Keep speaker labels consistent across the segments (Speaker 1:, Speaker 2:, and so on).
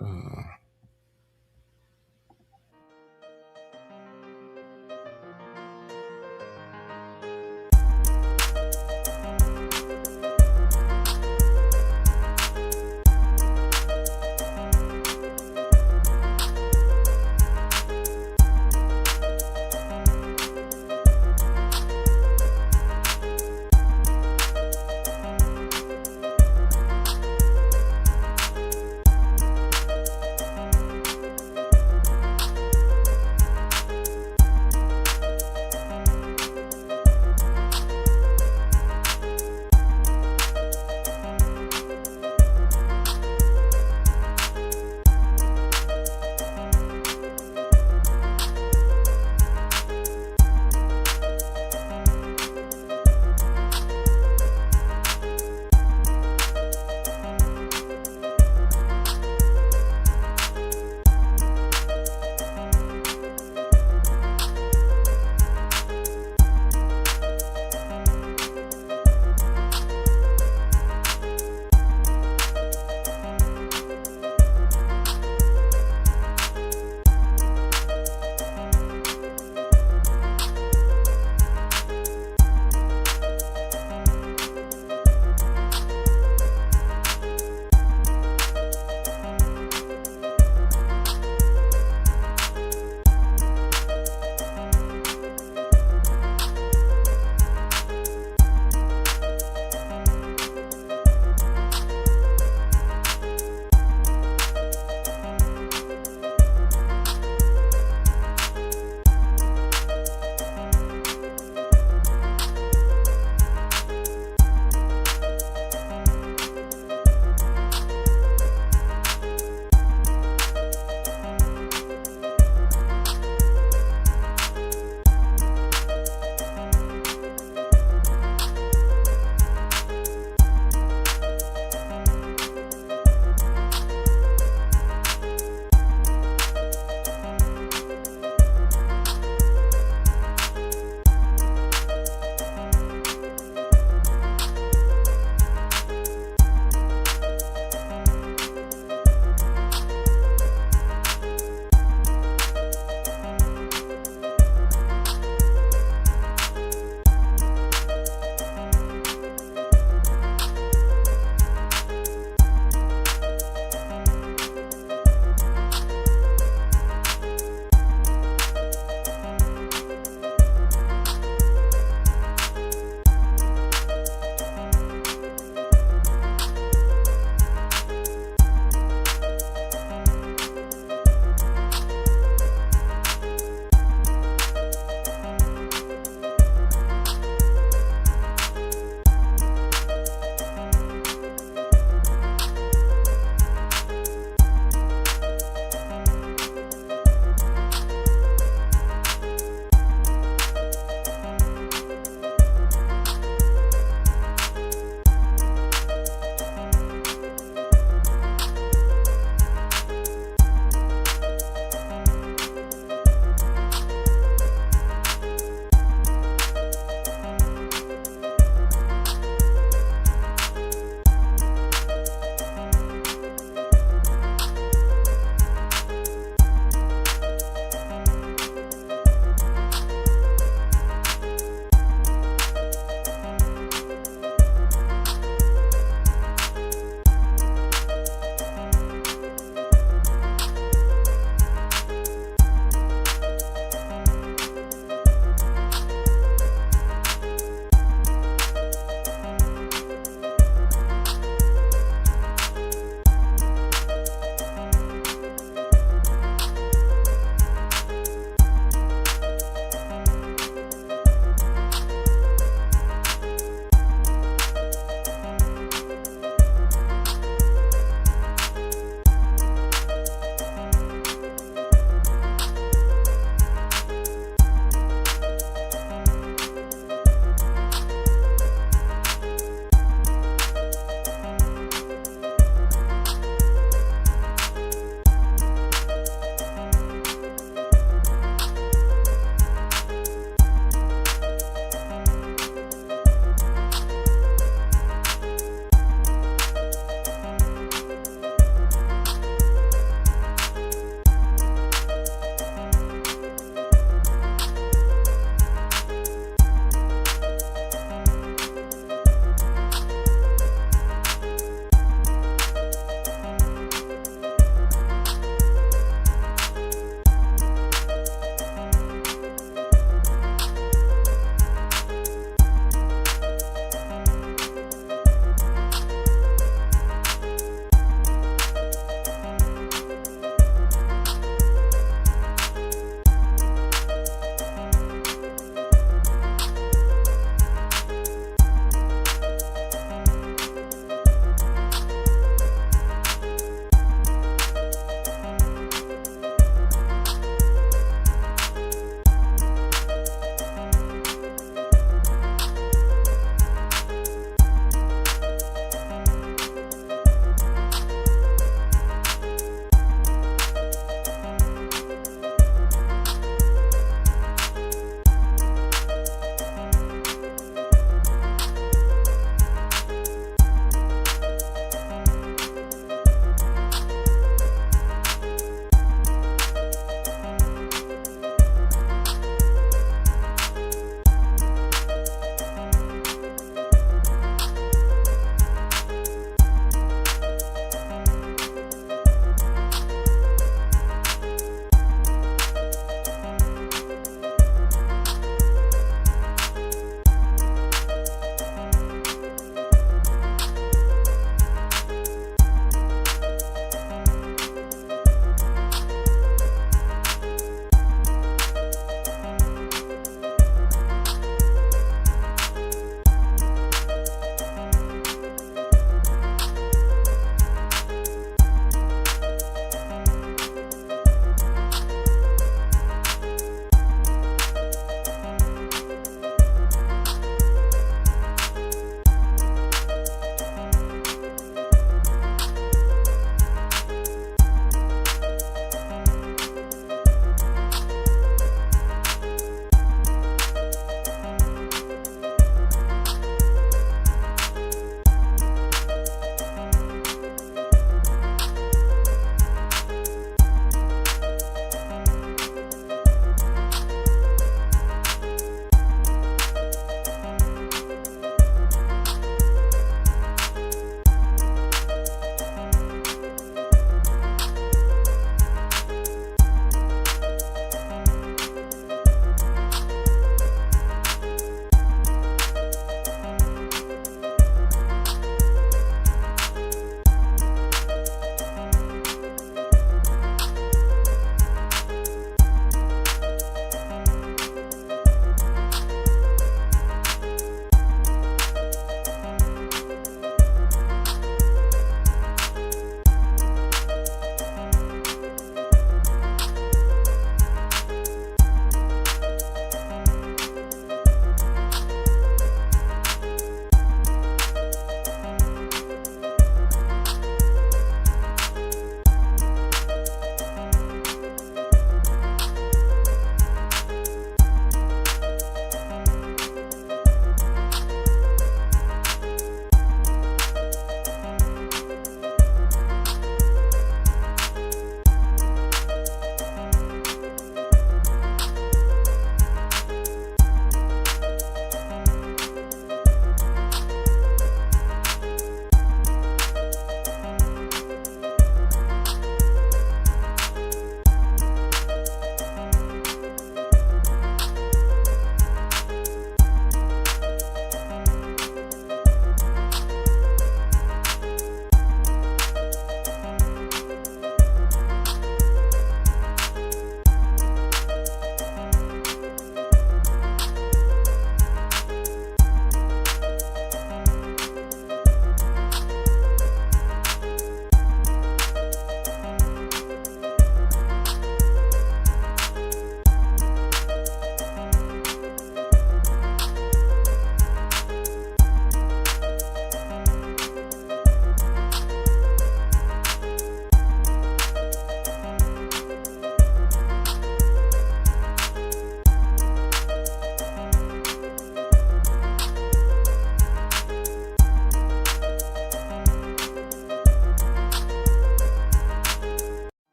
Speaker 1: Uh,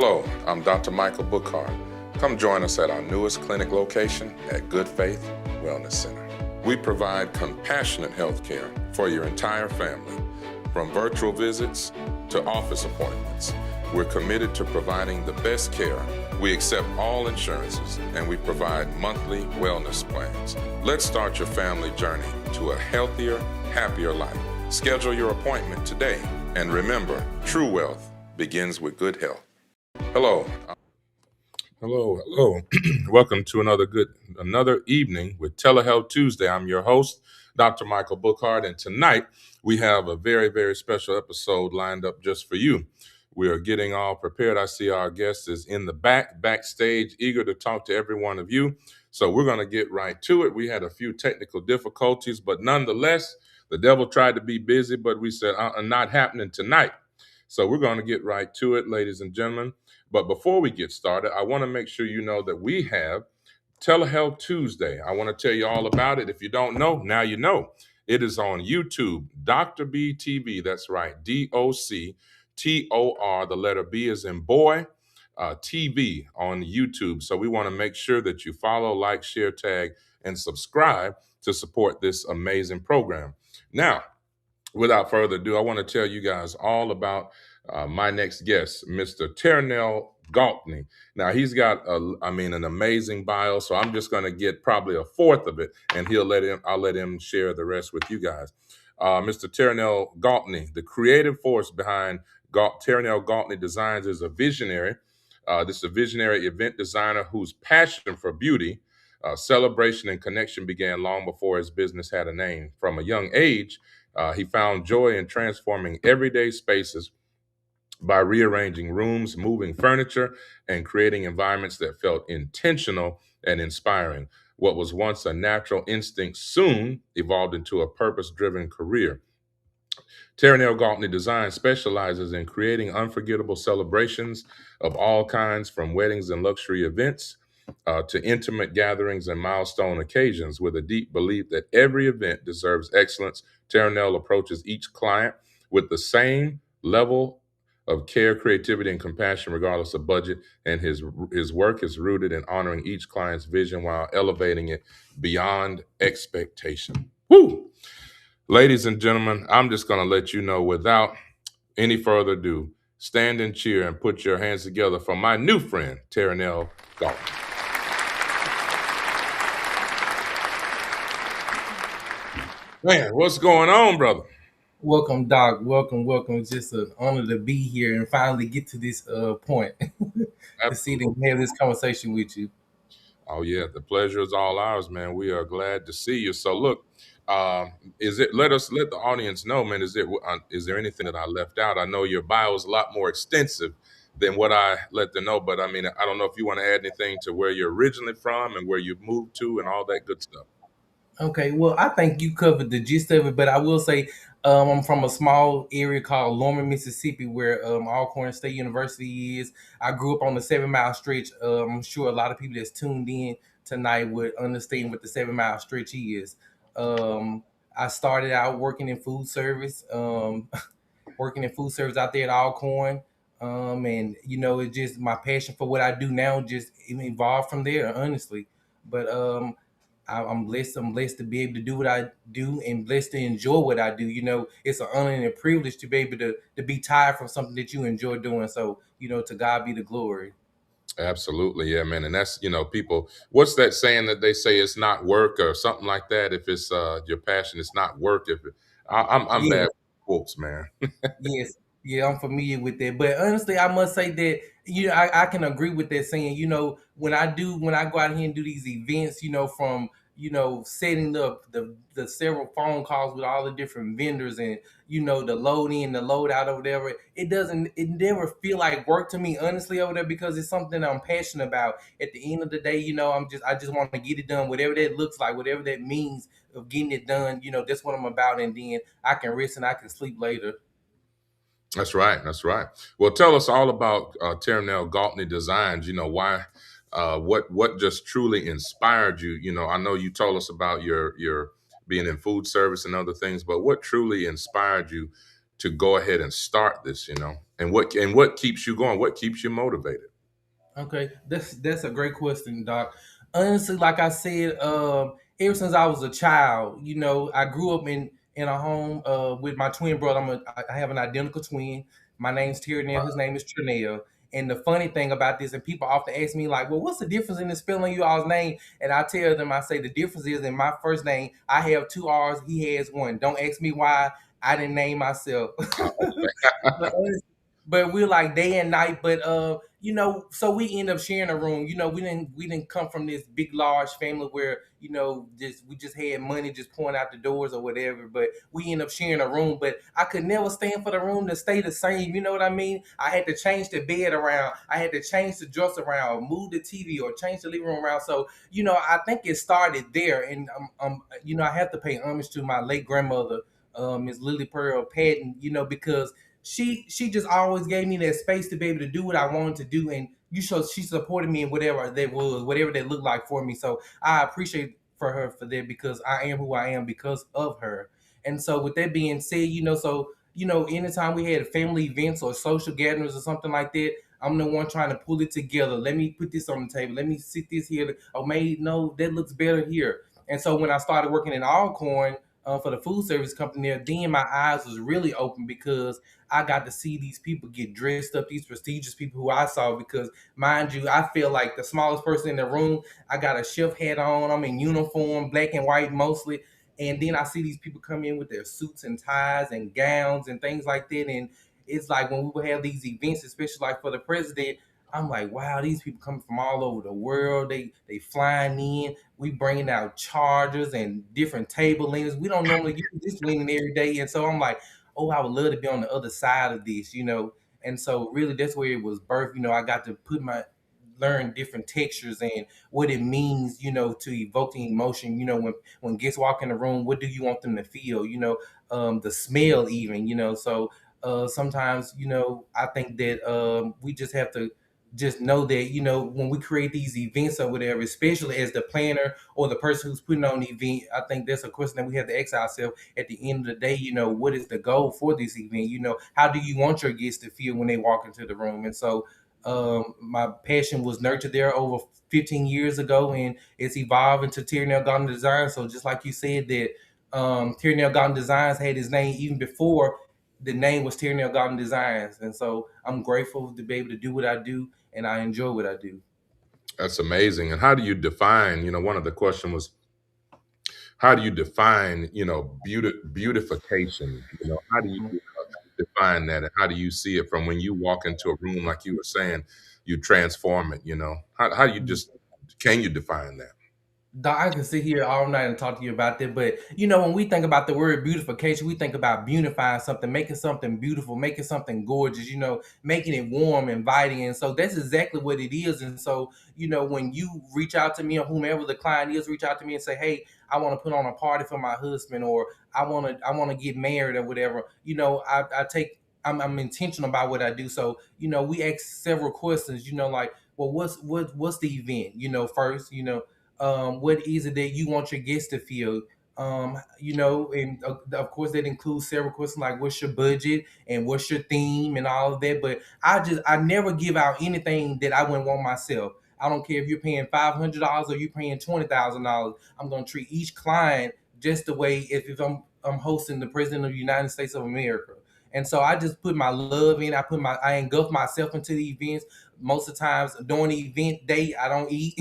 Speaker 1: Hello, I'm Dr. Michael Bookhardt. Come join us at our newest clinic location at Good Faith Wellness Center. We provide compassionate health care for your entire family, from virtual visits to office appointments. We're committed to providing the best care. We accept all insurances and we provide monthly wellness plans. Let's start your family journey to a healthier, happier life. Schedule your appointment today. And remember, true wealth begins with good health. Hello. Hello. Welcome to another evening with Telehealth Tuesday. I'm your host, Dr. Michael Bookhardt, and tonight we have a very, very special episode lined up just for you. We are getting all prepared. I see our guest is in the backstage, eager to talk to every one of you. So we're going to get right to it. We had a few technical difficulties, but nonetheless, the devil tried to be busy, but we said, not happening tonight. So we're going to get right to it, ladies and gentlemen. But before we get started, I want to make sure you know that we have Telehealth Tuesday. I want to tell you all about it. If you don't know, now you know. It is on YouTube, Dr. B TV. That's right, DOCTOR. The letter B is in boy, TV on YouTube. So we want to make sure that you follow, like, share, tag, and subscribe to support this amazing program. Now, without further ado, I want to tell you guys all about my next guest, Mr. Terrenell Galtney. Now, he's got an amazing bio, so I'm just going to get probably a fourth of it, and I'll let him share the rest with you guys. Mr. Terrenell Galtney, the creative force behind Terrenell Galtney Designs, is a visionary. This is a visionary event designer whose passion for beauty, celebration, and connection began long before his business had a name. From a young age, he found joy in transforming everyday spaces by rearranging rooms, moving furniture, and creating environments that felt intentional and inspiring. What was once a natural instinct soon evolved into a purpose-driven career. Terrenell Galtney Design specializes in creating unforgettable celebrations of all kinds, from weddings and luxury events to intimate gatherings and milestone occasions. With a deep belief that every event deserves excellence, Terrenell approaches each client with the same level of care, creativity, and compassion, regardless of budget. And his work is rooted in honoring each client's vision while elevating it beyond expectation. Woo! Ladies and gentlemen, I'm just going to let you know without any further ado, stand and cheer and put your hands together for my new friend, Terrenell Galtney. Man, what's going on, brother?
Speaker 2: Welcome, Doc. Welcome. It's just an honor to be here and finally get to this point to see and have this conversation with you.
Speaker 1: Oh yeah, the pleasure is all ours, man. We are glad to see you. So look, let the audience know, man. Is there anything that I left out? I know your bio is a lot more extensive than what I let them know, but I mean, I don't know if you want to add anything to where you're originally from and where you've moved to and all that good stuff.
Speaker 2: Okay, well, I think you covered the gist of it, but I will say I'm from a small area called Lorman, Mississippi, where Alcorn State University is. I grew up on the 7 Mile Stretch. I'm sure a lot of people that's tuned in tonight would understand what the 7 Mile Stretch is. I started out working in food service, out there at Alcorn. And it's just my passion for what I do now just evolved from there, honestly. But I'm blessed. I'm blessed to be able to do what I do and blessed to enjoy what I do. It's an honor and a privilege to be able to be tired from something that you enjoy doing. So, to God be the glory.
Speaker 1: Absolutely, yeah, man. And that's, people, what's that saying that they say it's not work or something like that? If it's your passion, it's not work. I'm
Speaker 2: Yeah.
Speaker 1: bad with quotes, man.
Speaker 2: Yes. Yeah, I'm familiar with that. But honestly, I must say that I can agree with that saying, when I go out here and do these events, from setting up the several phone calls with all the different vendors and the load in, the load out or whatever, it never feel like work to me, honestly, over there, because it's something I'm passionate about. At the end of the day, I just want to get it done, whatever that looks like, whatever that means of getting it done, that's what I'm about, and then I can rest and I can sleep later.
Speaker 1: That's right. That's right. Well, tell us all about Terrenell Galtney Designs. Why, what just truly inspired you? I know you told us about your being in food service and other things, but what truly inspired you to go ahead and start this? And what keeps you going? What keeps you motivated?
Speaker 2: Okay, that's a great question, Doc. Honestly, like I said, ever since I was a child, I grew up in a home with my twin brother. I have an identical twin. My name's Terrenell. His name is Terrenell. And the funny thing about this, and people often ask me like, "Well, what's the difference in the spelling of you all's name?" And I tell them, I say the difference is in my first name, I have two R's, he has one. Don't ask me why. I didn't name myself. But we're like day and night. But so we end up sharing a room. We didn't come from this big large family where just we just had money just pouring out the doors or whatever. But we end up sharing a room. But I could never stand for the room to stay the same. You know what I mean? I had to change the bed around. I had to change the dresser around, or move the TV, or change the living room around. So I think it started there. And I have to pay homage to my late grandmother, Miss Lily Pearl Patton. Because she just always gave me that space to be able to do what I wanted to do, and she supported me in whatever that was, whatever that looked like for me. So I appreciate for her for that, because I am who I am because of her. And so with that being said, anytime we had family events or social gatherings or something like that, I'm the one trying to pull it together. Let me put this on the table. Let me sit this here. Oh, maybe no, that looks better here. And so when I started working in Alcorn for the food service company there, then my eyes was really open, because I got to see these people get dressed up, these prestigious people who I saw. Because, mind you, I feel like the smallest person in the room. I got a chef hat on. I'm in uniform, black and white mostly. And then I see these people come in with their suits and ties and gowns and things like that. And it's like when we would have these events, especially like for the president, I'm like, wow, these people coming from all over the world. They flying in. We bringing out chargers and different table lengths. We don't normally use this leaning every day. And so I'm like, oh, I would love to be on the other side of this. And so really that's where it was birthed. I got to learn different textures and what it means, to evoke the emotion. When guests walk in the room, what do you want them to feel? The smell even. So sometimes, I think that we just have to just know that when we create these events or whatever, especially as the planner or the person who's putting on the event, I think that's a question that we have to ask ourselves at the end of the day. What is the goal for this event? How do you want your guests to feel when they walk into the room? And so my passion was nurtured there over 15 years ago, and it's evolved into Terrenell Galtney Design. So just like you said that Terrenell Galtney Designs had his name even before the name was Terrenell Galtney Designs. And so I'm grateful to be able to do what I do, and I enjoy what I do.
Speaker 1: That's amazing. And how do you define? One of the question was, how do you define, beautification? How do you define that, and how do you see it from when you walk into a room, like you were saying, you transform it? How do you just can you define that?
Speaker 2: Doc, I can sit here all night and talk to you about that, but when we think about the word beautification, we think about beautifying something, making something beautiful, making something gorgeous, making it warm, inviting. And so that's exactly what it is. And so, when you reach out to me, or whomever the client is, reach out to me and say, hey, I want to put on a party for my husband, or I want to get married or whatever, I'm intentional about what I do. So, we ask several questions, like, well, what's the event, first, what is it that you want your guests to feel, and of course that includes several questions like what's your budget and what's your theme and all of that. But I never give out anything that I wouldn't want myself. I don't care if you're paying $500 or you're paying $20,000. I'm going to treat each client just the way if I'm hosting the president of the United States of America. And so I just put my love in. I engulf myself into the events. Most of the times during the event day, I don't eat.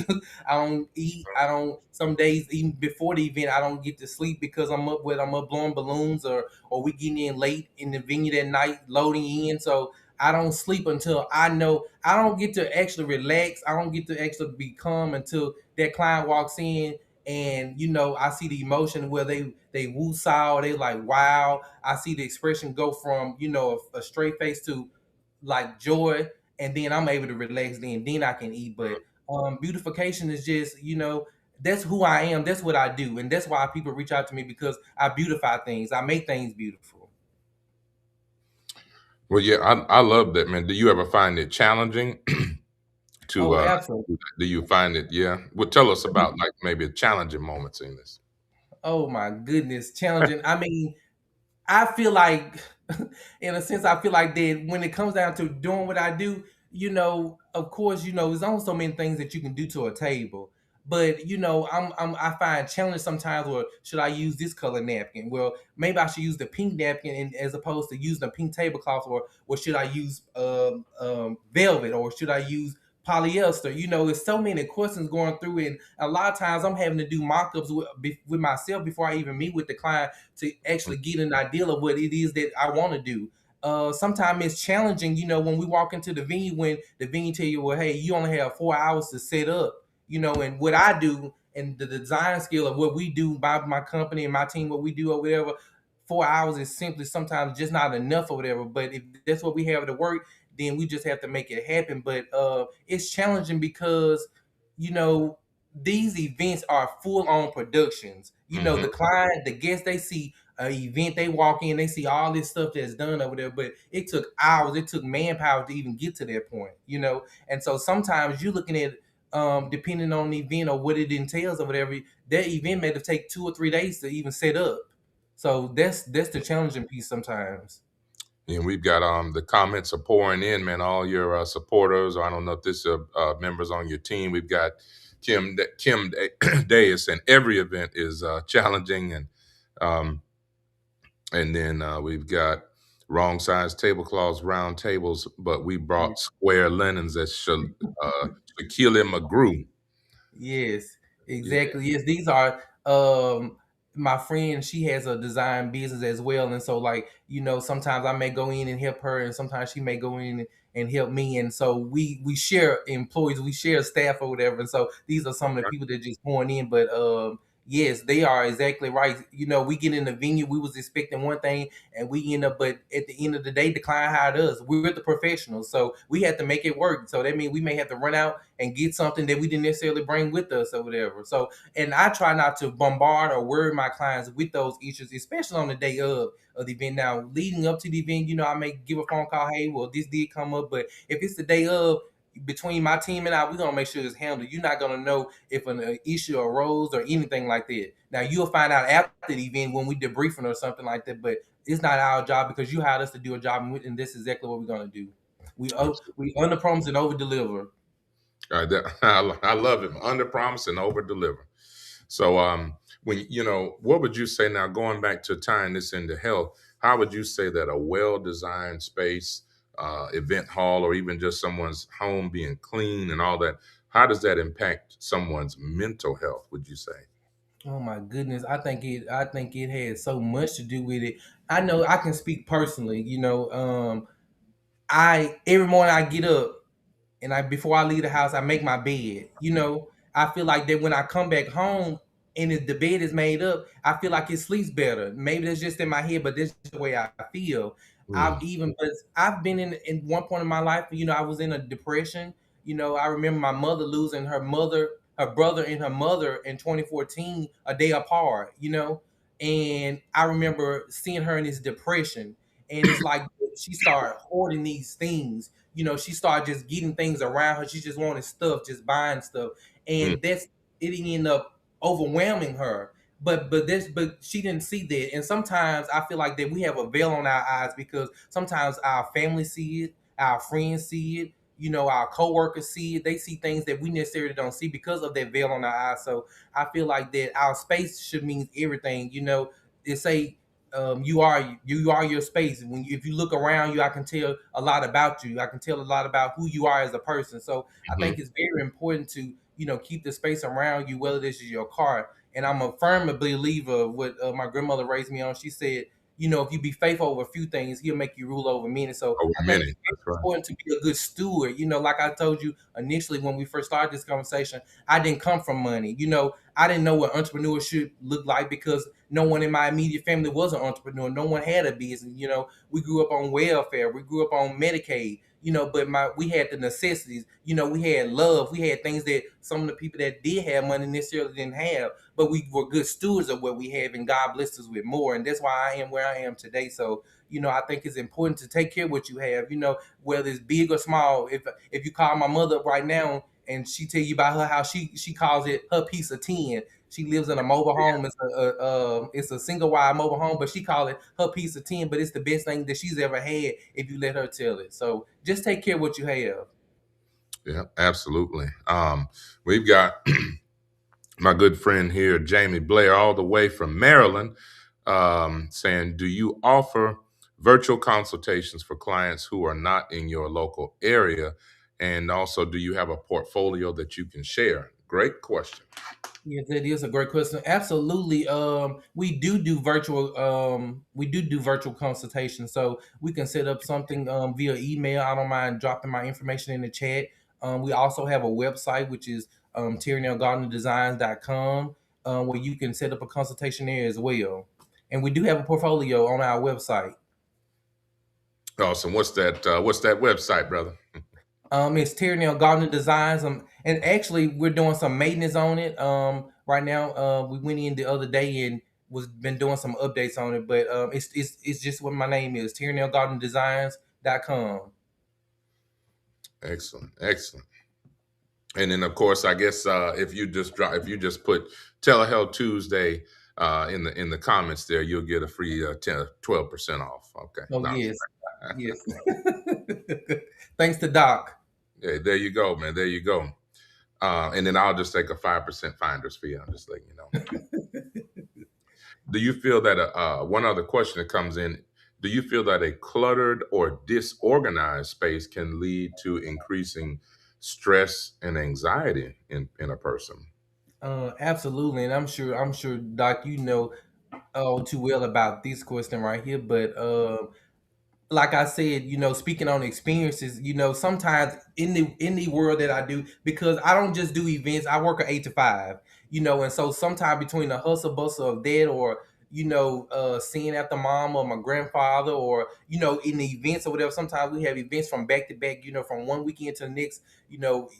Speaker 2: I don't eat. I don't. Some days, even before the event, I don't get to sleep because I'm up blowing balloons, or we getting in late in the venue that night, loading in. So I don't sleep until I know. I don't get to actually relax. I don't get to actually be calm until that client walks in, and I see the emotion where they woo saw. They like wow. I see the expression go from a straight face to like joy, and then I'm able to relax. Then I can eat. But beautification is just that's who I am. That's what I do, and that's why people reach out to me, because I beautify things. I make things beautiful.
Speaker 1: Well, yeah, I love that, man. Do you ever find it challenging to
Speaker 2: Oh, absolutely.
Speaker 1: do you find it? Yeah. Well, tell us about like maybe challenging moments in this.
Speaker 2: Oh my goodness, challenging. I mean, I feel like In a sense, I feel like that when it comes down to doing what I do, of course, there's only so many things that you can do to a table. But I find challenge sometimes. Or should I use this color napkin? Well, maybe I should use the pink napkin, as opposed to using a pink tablecloth. Or should I use velvet? Or should I use polyester? There's so many questions going through it. And a lot of times I'm having to do mock-ups with myself before I even meet with the client, to actually get an idea of what it is that I want to do. Sometimes it's challenging, when we walk into the venue, when the venue tell you, well, hey, you only have 4 hours to set up, and what I do and the design skill of what we do by my company and my team, what we do or whatever, 4 hours is simply sometimes just not enough or whatever. But if that's what we have to work, then we just have to make it happen. But it's challenging because, you know, these events are full on productions.
Speaker 1: Hmm.
Speaker 2: The client, the guests, they see an event, they walk in, they see all this stuff that's done over there, but it took hours, it took manpower to even get to that point. And so sometimes you're looking at, depending on the event or what it entails or whatever, that event may have take 2 or 3 days to even set up. So that's the challenging piece sometimes.
Speaker 1: And we've got the comments are pouring in, man. All your supporters, or I don't know if this members on your team. We've got Kim Dayes, and every event is challenging, um, and then we've got wrong size tablecloths, round tables, but we brought square linens. That Shaquille McGrew.
Speaker 2: Yes,
Speaker 1: Yeah,
Speaker 2: exactly. Yes, these are my friend, she has a design business as well. And so like, sometimes I may go in and help her, and sometimes she may go in and help me. And so we share employees, we share staff or whatever. And so these are some of the
Speaker 1: right.
Speaker 2: people that just pouring in. But yes, they are exactly right. We get in the venue, we was expecting one thing, and we end up, but at the end of the day, the client hired us. We're the professionals, so we have to make it work. So that means we may have to run out and get something that we didn't necessarily bring with us or whatever. So, and I try not to bombard or worry my clients with those issues, especially on the day of the event. Now, leading up to the event, I may give a phone call, hey, well, this did come up, but if it's the day of, between my team and I, we're gonna make sure it's handled. You're not gonna know if an issue arose or anything like that. Now you'll find out after the event when we debriefing or something like that, but it's not our job because you hired us to do a job, and this is exactly what we're gonna do. We under promise and over deliver.
Speaker 1: I love it. Under promise and over deliver. So, when what would you say now? Going back to tying this into health, how would you say that a well-designed space, event hall, or even just someone's home being clean and all that, how does that impact someone's mental health? Would you say?
Speaker 2: Oh my goodness, I think it has so much to do with it. I know I can speak personally. I every morning I get up, and I before I leave the house, I make my bed. I feel like that when I come back home and the bed is made up, I feel like it sleeps better. Maybe that's just in my head, but this is the way I feel.
Speaker 1: Mm,
Speaker 2: But I've been in one point in my life, I was in a depression. I remember my mother losing her brother and her mother in 2014, a day apart. And I remember seeing her in this depression, and it's like she started hoarding these things. She started just getting things around her. She just wanted stuff, just buying stuff,
Speaker 1: mm,
Speaker 2: and that's it. Ended up overwhelming her. But she didn't see that. And sometimes I feel like that we have a veil on our eyes because sometimes our family see it, our friends see it, our coworkers see it. They see things that we necessarily don't see because of that veil on our eyes. So I feel like that our space should mean everything. They say you are your space. If you look around you, I can tell a lot about you. I can tell a lot about who you are as a person. So I
Speaker 1: mhm.
Speaker 2: think it's very important to keep the space around you, whether this is your car. And I'm a firm believer of what my grandmother raised me on. She said, if you be faithful over a few things, he'll make you rule over many. So
Speaker 1: Over
Speaker 2: I think
Speaker 1: many.
Speaker 2: it's very
Speaker 1: That's right.
Speaker 2: important to be a good steward. Like I told you initially when we first started this conversation, I didn't come from money. I didn't know what entrepreneurship looked like because no one in my immediate family was an entrepreneur. No one had a business. We grew up on welfare. We grew up on Medicaid. But we had the necessities. We had love. We had things that some of the people that did have money necessarily didn't have. But we were good stewards of what we have, and God blessed us with more. And that's why I am where I am today. So, I think it's important to take care of what you have. Whether it's big or small. If you call my mother up right now and she tell you about her how she calls it her piece of 10. She lives in a mobile home. It's a single wide mobile home, but she call it her piece of 10. But it's the best thing that she's ever had if you let her tell it. So just take care of what you have.
Speaker 1: Yeah, absolutely. We've got my good friend here, Jamie Blair, all the way from Maryland, saying, "Do you offer virtual consultations for clients who are not in your local area? And also, do you have a portfolio that you can share?" Great question.
Speaker 2: Yes, that is a great question. Absolutely. We do virtual consultations. So we can set up something via email. I don't mind dropping my information in the chat. We also have a website which is TerrenellGardenDesigns.com, where you can set up a consultation there as well. And we do have a portfolio on our website.
Speaker 1: Awesome. What's that website, brother?
Speaker 2: It's Terrenell Galtney Designs. And actually, we're doing some maintenance on it. Right now, we went in the other day and was been doing some updates on it. But it's just what my name is, TerrenellGardenDesigns.com.
Speaker 1: Excellent, excellent. And then, of course, I guess if you just put Telehealth Tuesday in the comments there, you'll get a free 12% off. Okay.
Speaker 2: Oh
Speaker 1: Now,
Speaker 2: yes, yes. Thanks to Doc.
Speaker 1: yeah, there you go, man. There you go. And then I'll just take a 5% finder's fee. I'm just letting you know. Do you feel that one other question that comes in? Do you feel that a cluttered or disorganized space can lead to increasing stress and anxiety in a person?
Speaker 2: Absolutely, and I'm sure, Doc, you know all too well about this question right here. But like I said, speaking on experiences, sometimes in the world that I do, because I don't just do events, I work an 8 to 5, and so sometime between the hustle bustle of that, or seeing after mom or my grandfather, or in the events or whatever. Sometimes we have events from back to back, from one weekend to the next.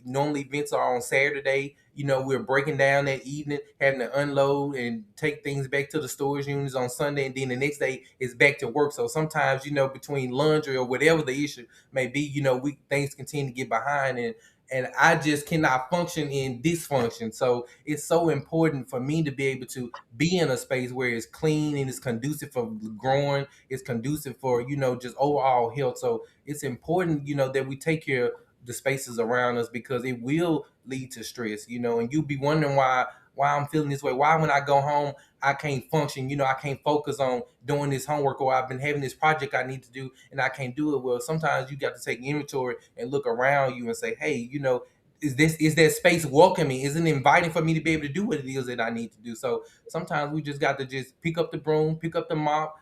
Speaker 2: Normally events are on Saturday. We're breaking down that evening, having to unload and take things back to the storage units on Sunday, and then the next day is back to work. So sometimes, between laundry or whatever the issue may be, we things continue to get behind, and I just cannot function in dysfunction. So it's so important for me to be able to be in a space where it's clean and it's conducive for growing, it's conducive for, just overall health. So it's important, that we take care of the spaces around us, because it will lead to stress, and you'll be wondering why I'm feeling this way. Why when I go home I can't function, I can't focus on doing this homework, or I've been having this project I need to do and I can't do it. Well, sometimes you got to take inventory and look around you and say, hey, is that space welcoming? Is it inviting for me to be able to do what it is that I need to do? So sometimes we just got to just pick up the broom, pick up the mop,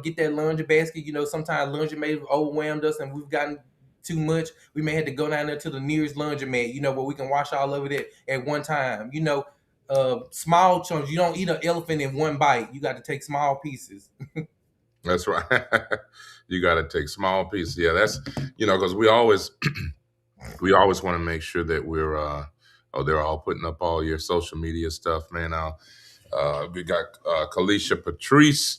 Speaker 2: get that laundry basket. Sometimes laundry may have overwhelmed us and we've gotten too much. We may have to go down there to the nearest laundromat, where we can wash all of it at one time. Small chunks. You don't eat an elephant in one bite. You got to take small pieces.
Speaker 1: That's right. You got to take small pieces. Yeah, that's because we always want to make sure that we're they're all putting up all your social media stuff, man. We got Kalisha Patrice.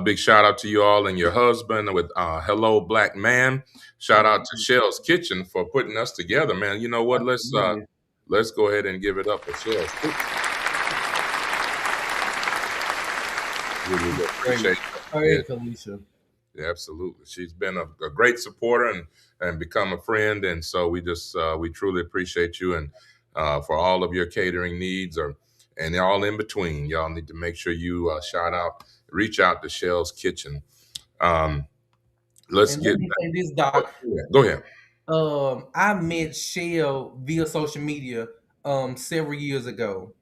Speaker 1: Big shout out to you all and your husband with Hello Black Man. Shout out to Shell's Kitchen for putting us together, man. You know what? Let's go ahead and give it up for Shell's Kitchen. Really
Speaker 2: Great.
Speaker 1: appreciate
Speaker 2: All
Speaker 1: it.
Speaker 2: right, Felicia.
Speaker 1: Yeah, absolutely. She's been a great supporter and become a friend. And so we truly appreciate you, and for all of your catering needs and all in between. Y'all need to make sure you reach out to Shell's Kitchen. Um, let's
Speaker 2: And let
Speaker 1: get
Speaker 2: me say this, Doc.
Speaker 1: go ahead.
Speaker 2: I met Shell via social media several years ago.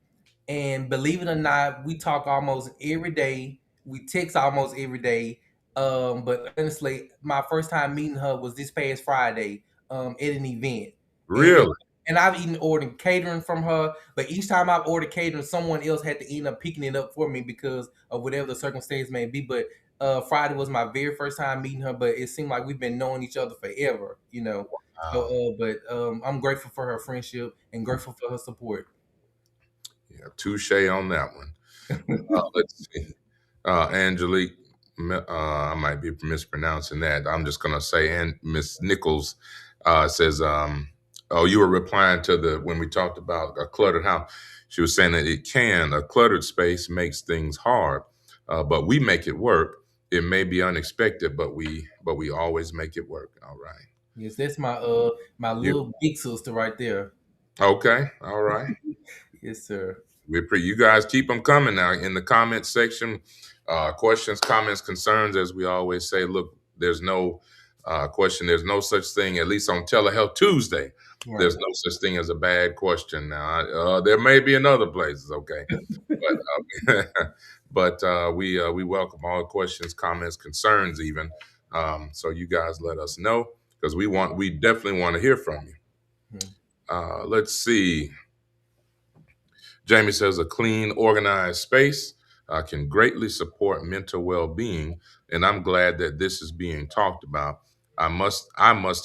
Speaker 2: And believe it or not, we talk almost every day. We text almost every day. But honestly, my first time meeting her was this past Friday at an event. And
Speaker 1: Really?
Speaker 2: I've even ordered catering from her, but each time I've ordered catering, someone else had to end up picking it up for me because of whatever the circumstance may be. But Friday was my very first time meeting her, but it seemed like we've been knowing each other forever. So,
Speaker 1: Wow.
Speaker 2: but I'm grateful for her friendship and grateful for her support.
Speaker 1: Yeah, touche on that one. Let's see. Angelique, I might be mispronouncing that. I'm just gonna say, and Miss Nichols says, "Oh, you were replying to the when we talked about a cluttered house." She was saying that a cluttered space makes things hard, but we make it work. It may be unexpected, but we always make it work. All right.
Speaker 2: Yes, that's my
Speaker 1: You
Speaker 2: little big sister right there.
Speaker 1: okay? All right.
Speaker 2: Yes, sir.
Speaker 1: You guys keep them coming now in the comment section. Questions, comments, concerns, as we always say. Look, there's no question. There's no such thing, at least on Telehealth Tuesday. There's
Speaker 2: Right.
Speaker 1: no such thing as a bad question. Now, there may be in other places, okay, but we welcome all questions, comments, concerns, even. So you guys let us know because we definitely want to hear from you.
Speaker 2: Mhm.
Speaker 1: Let's see. Jamie says a clean, organized space can greatly support mental well-being, and I'm glad that this is being talked about. I must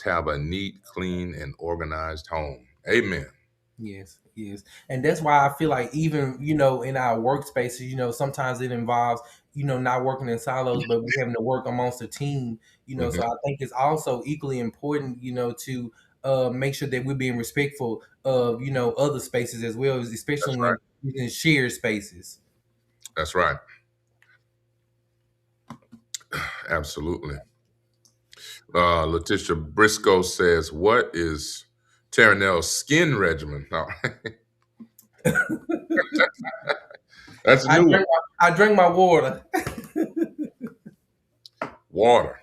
Speaker 1: have a neat, clean, and organized home. Amen.
Speaker 2: Yes, yes. And that's why I feel like even, in our workspaces, sometimes it involves, not working in silos, but we having to work amongst a team,
Speaker 1: Hmm.
Speaker 2: so I think it's also equally important, to make sure that we're being respectful of, other spaces as well,
Speaker 1: That's
Speaker 2: especially
Speaker 1: right.
Speaker 2: when in shared spaces.
Speaker 1: That's right. Absolutely. Letitia Briscoe says, "What is Terrenell's skin regimen?" Oh, that's a
Speaker 2: I
Speaker 1: new one.
Speaker 2: drink I drink my water.
Speaker 1: Water.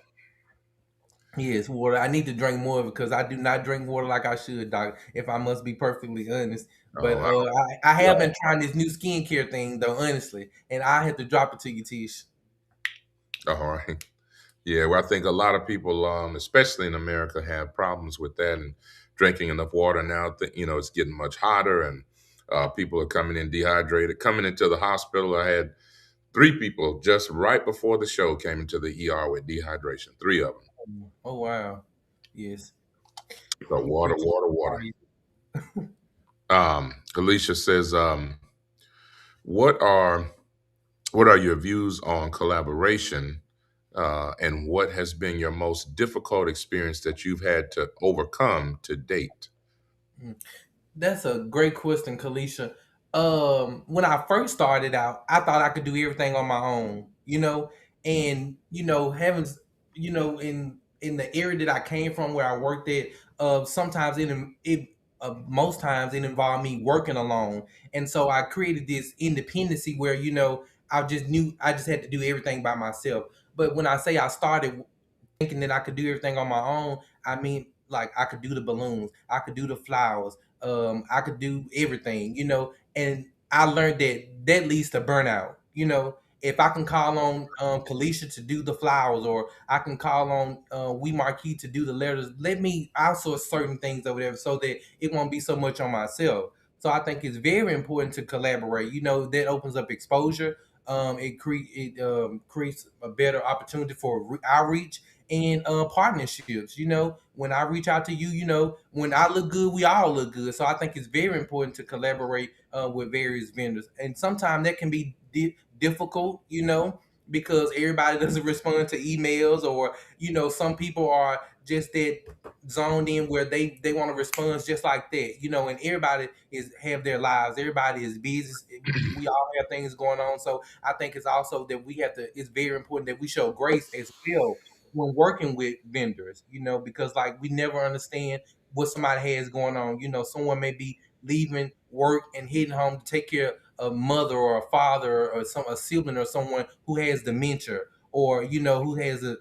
Speaker 2: Yes, water. I need to drink more because I do not drink water like I should, doc. If I must be perfectly honest, but
Speaker 1: Oh, I
Speaker 2: I have
Speaker 1: don't.
Speaker 2: been trying this new skincare thing though, honestly, and I have to drop it to you, Tish.
Speaker 1: All right. Yeah, well, I think a lot of people, especially in America, have problems with that and drinking enough water now. It's getting much hotter, and people are coming in dehydrated, coming into the hospital. I had three people just right before the show came into the ER with dehydration. Three of them.
Speaker 2: Oh wow, yes.
Speaker 1: So
Speaker 2: I'm
Speaker 1: water,
Speaker 2: preaching
Speaker 1: water,
Speaker 2: to the
Speaker 1: water.
Speaker 2: choir.
Speaker 1: Alicia says, "What are your views on collaboration, and what has been your most difficult experience that you've had to overcome to date?"
Speaker 2: Mm. That's a great question, Kalisha. When I first started out, I thought I could do everything on my own, and having, in the area that I came from, where I worked at, sometimes most times it involved me working alone, and so I created this independency where I just knew I just had to do everything by myself. But when I say I started thinking that I could do everything on my own, I mean, like I could do the balloons, I could do the flowers, I could do everything, and I learned that that leads to burnout. If I can call on Kalisha to do the flowers, or I can call on We Marquis to do the letters, let me outsource certain things over there so that it won't be so much on myself. So I think it's very important to collaborate. That opens up exposure. It creates a better opportunity for outreach and partnerships. When I reach out to you, when I look good, we all look good. So I think it's very important to collaborate with various vendors, and sometimes that can be difficult, because everybody doesn't respond to emails, or some people are just that zoned in where they want to respond just like that, and everybody is have their lives, everybody is busy, we all have things going on. So I think it's also that it's very important that we show grace as well when working with vendors, because like we never understand what somebody has going on. Someone may be leaving work and heading home to take care of a mother or a father or a sibling or someone who has dementia, or who has a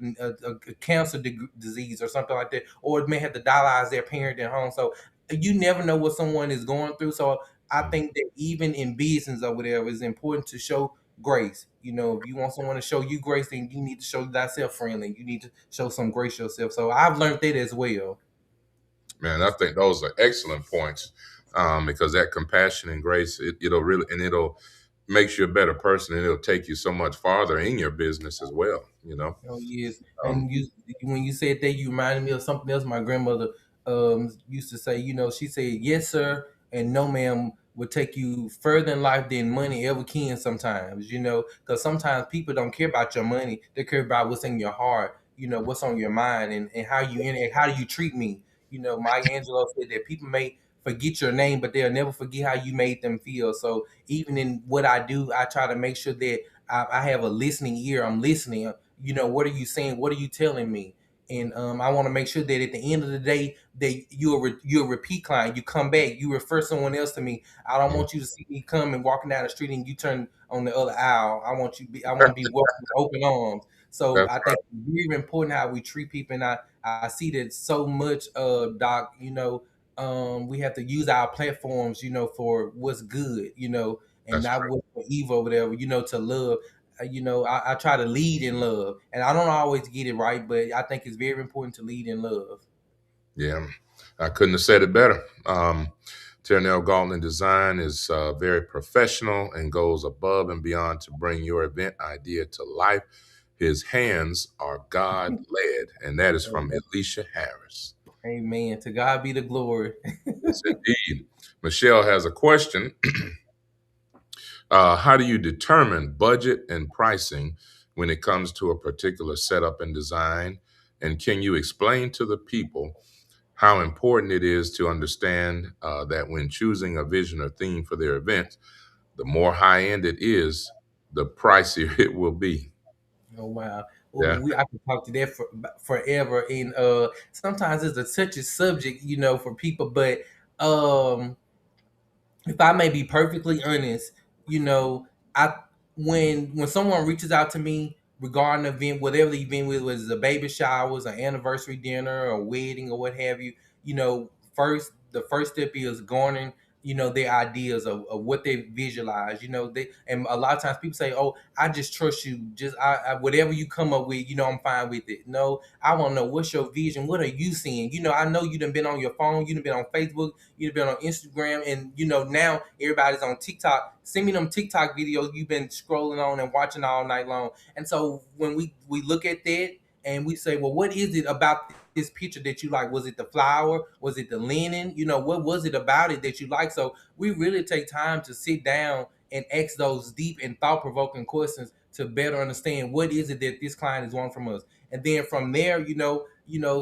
Speaker 2: cancer disease or something like that, or may have to dialyze their parent at home. So you never know what someone is going through. So I think that even in business over there, it's important to show grace. If you want someone to show you grace, then you need to show thyself friendly. You need to show some grace yourself. So I've learned that as well.
Speaker 1: Man, I think those are excellent points, because that compassion and grace, it'll makes you a better person, and it'll take you so much farther in your business as well.
Speaker 2: Oh yes,
Speaker 1: Um,
Speaker 2: and when you said that, you reminded me of something else. My grandmother used to say. She said, "Yes, sir," and "No, ma'am" will take you further in life than money ever can. Sometimes, because sometimes people don't care about your money; they care about what's in your heart. What's on your mind, and how you and how do you treat me. Maya Angelou said that people may forget your name, but they'll never forget how you made them feel. So even in what I do, I try to make sure that I have a listening ear. I'm listening. What are you saying? What are you telling me? And I want to make sure that at the end of the day, that you're a repeat client. You come back. You refer someone else to me. I don't
Speaker 1: Mhm.
Speaker 2: want you to see me come and walking down the street and you turn on the other aisle. I want to be welcome with open arms. So
Speaker 1: That's
Speaker 2: I think it's very important how we treat people, and I see that so much, Doc. We have to use our platforms, for what's good, and
Speaker 1: that's
Speaker 2: not
Speaker 1: right.
Speaker 2: what's for evil or whatever, to love. I try to lead in love, and I don't always get it right, but I think it's very important to lead in love.
Speaker 1: Yeah, I couldn't have said it better. Terrenell Galtney Design is very professional and goes above and beyond to bring your event idea to life. His hands are God led, and that is from Alicia Harris.
Speaker 2: Amen. To God be the glory.
Speaker 1: Yes, indeed. Michelle has a question. How do you determine budget and pricing when it comes to a particular setup and design? And can you explain to the people how important it is to understand that when choosing a vision or theme for their event, the more high end it is, the pricier it will be?
Speaker 2: Oh wow. Well,
Speaker 1: Yeah,
Speaker 2: I could talk to that forever, and sometimes it's a touchy subject, for people, but um if I may be perfectly honest, I when someone reaches out to me regarding an event, whatever the event was, a baby showers, an anniversary dinner, a wedding, or what have you, first the first step is garnering, their ideas of what they visualize. And a lot of times people say, "Oh, I just trust you. Just whatever you come up with, I'm fine with it." No, I want to know what's your vision. What are you seeing? I know you done been on your phone, you done been on Facebook, you've been on Instagram, and now everybody's on TikTok. Send me them TikTok videos you've been scrolling on and watching all night long. And so when we look at that and we say, well, what is it about this picture that you like? Was it the flower? Was it the linen? What was it about it that you like? So we really take time to sit down and ask those deep and thought-provoking questions to better understand what is it that this client is wanting from us. And then from there,